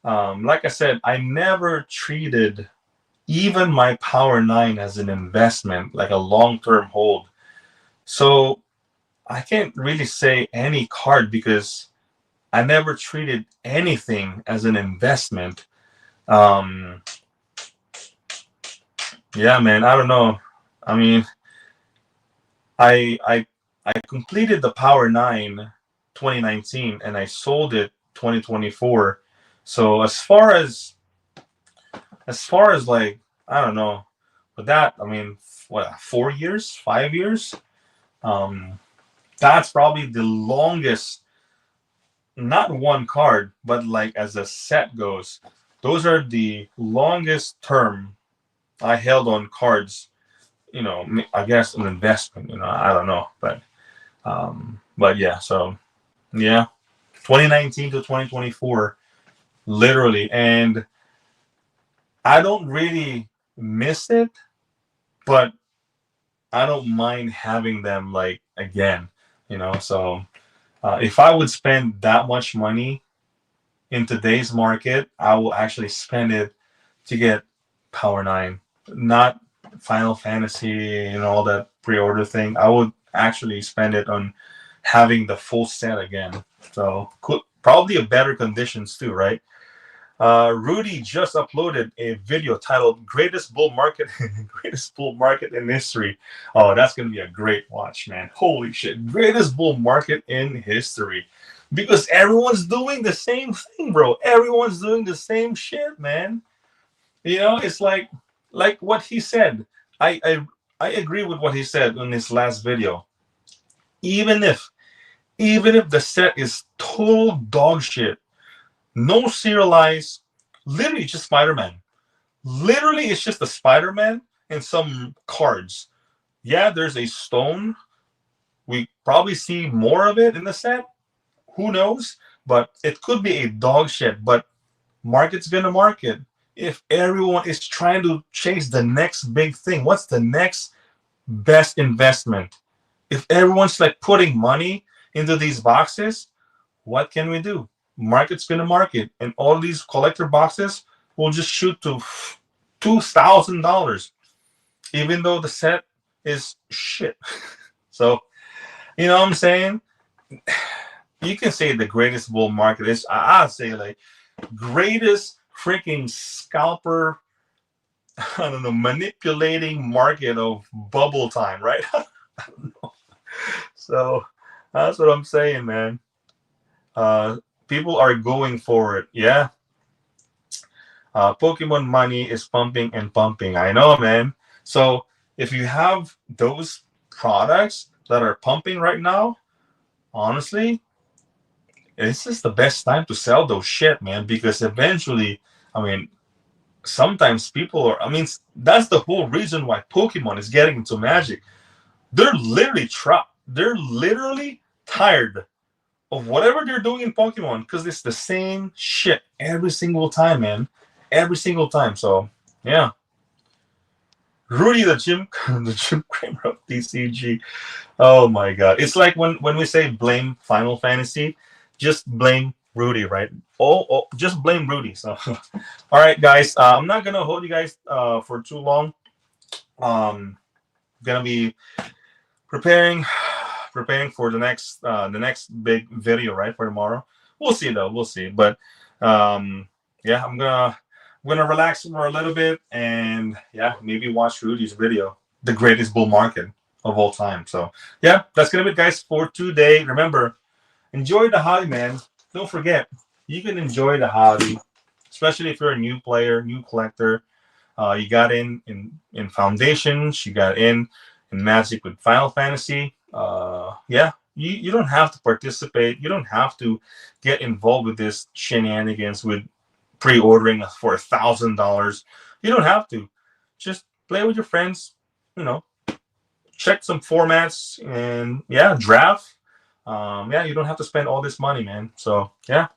Like I said, I never treated even my Power 9 as an investment, like a long-term hold. So I can't really say any card because I never treated anything as an investment. Um, yeah, man, I don't know. I mean, I I I completed the Power 9 2019 and I sold it 2024. So as far as like, I don't know, but that, I mean, what, 4 years, 5 years? Um, that's probably the longest, not one card, but like as a set goes. Those are the longest term I held on cards. I guess an investment. I don't know, but yeah. So yeah, 2019 to 2024, literally, and I don't really miss it, but I don't mind having them like again. So if I would spend that much money in today's market, I will actually spend it to get Power 9, not Final Fantasy and all that pre-order thing, I would actually spend it on having the full set again. So probably a better conditions too, right? Rudy just uploaded a video titled "Greatest Bull Market, Greatest Bull Market in History." Oh, that's gonna be a great watch, man! Holy shit, greatest bull market in history, because everyone's doing the same thing, bro. Everyone's doing the same shit, man. You know, it's like what he said. I I I agree with what he said in his last video. Even if even if the set is total dog shit, no serialized, literally just Spider-Man. Literally, it's just a Spider-Man and some cards. Yeah, there's a stone. We probably see more of it in the set. Who knows? But it could be a dog shit. But market's gonna market. If everyone is trying to chase the next big thing, what's the next best investment? If everyone's like putting money into these boxes, what can we do? Market's gonna market, and all these collector boxes will just shoot to $2,000, even though the set is shit. So, you know what I'm saying? You can say the greatest bull market is, I'd say, like, greatest freaking scalper, I don't know, manipulating market of bubble time, right? I don't know. So that's what I'm saying, man. People are going for it. Yeah. Pokemon money is pumping and pumping. I know, man. So if you have those products that are pumping right now, honestly, this is the best time to sell those shit, man. Because eventually, I mean, sometimes people are, I mean, that's the whole reason why Pokemon is getting into Magic. They're literally trapped. They're literally tired of whatever they're doing in Pokemon, because it's the same shit every single time, man. Every single time. So yeah. Rudy the Jim the Jim Cramer of TCG. Oh my god. It's like when we say blame Final Fantasy, just blame Rudy, right? Oh, just blame Rudy. So all right, guys. I'm not gonna hold you guys for too long. Gonna be preparing for the next big video, right, for tomorrow. We'll see though. We'll see. But yeah, I'm gonna relax for a little bit, and yeah, maybe watch Rudy's video, the greatest bull market of all time. So yeah, that's gonna be it, guys, for today. Remember, enjoy the hobby, man. Don't forget, you can enjoy the hobby, especially if you're a new player, new collector. You got in Foundations, you got in Magic with Final Fantasy. Yeah, you don't have to participate. You don't have to get involved with this shenanigans with pre-ordering for $1,000. You don't have to. Just play with your friends. You know, check some formats and yeah, draft. Yeah, you don't have to spend all this money, man. So yeah.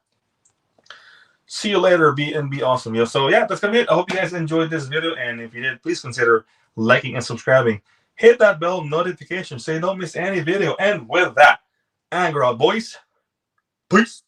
See you later. Be awesome, yo. So yeah, that's gonna be it. I hope you guys enjoyed this video, and if you did, please consider liking and subscribing. Hit that bell notification so you don't miss any video. And with that, Angro boys, peace.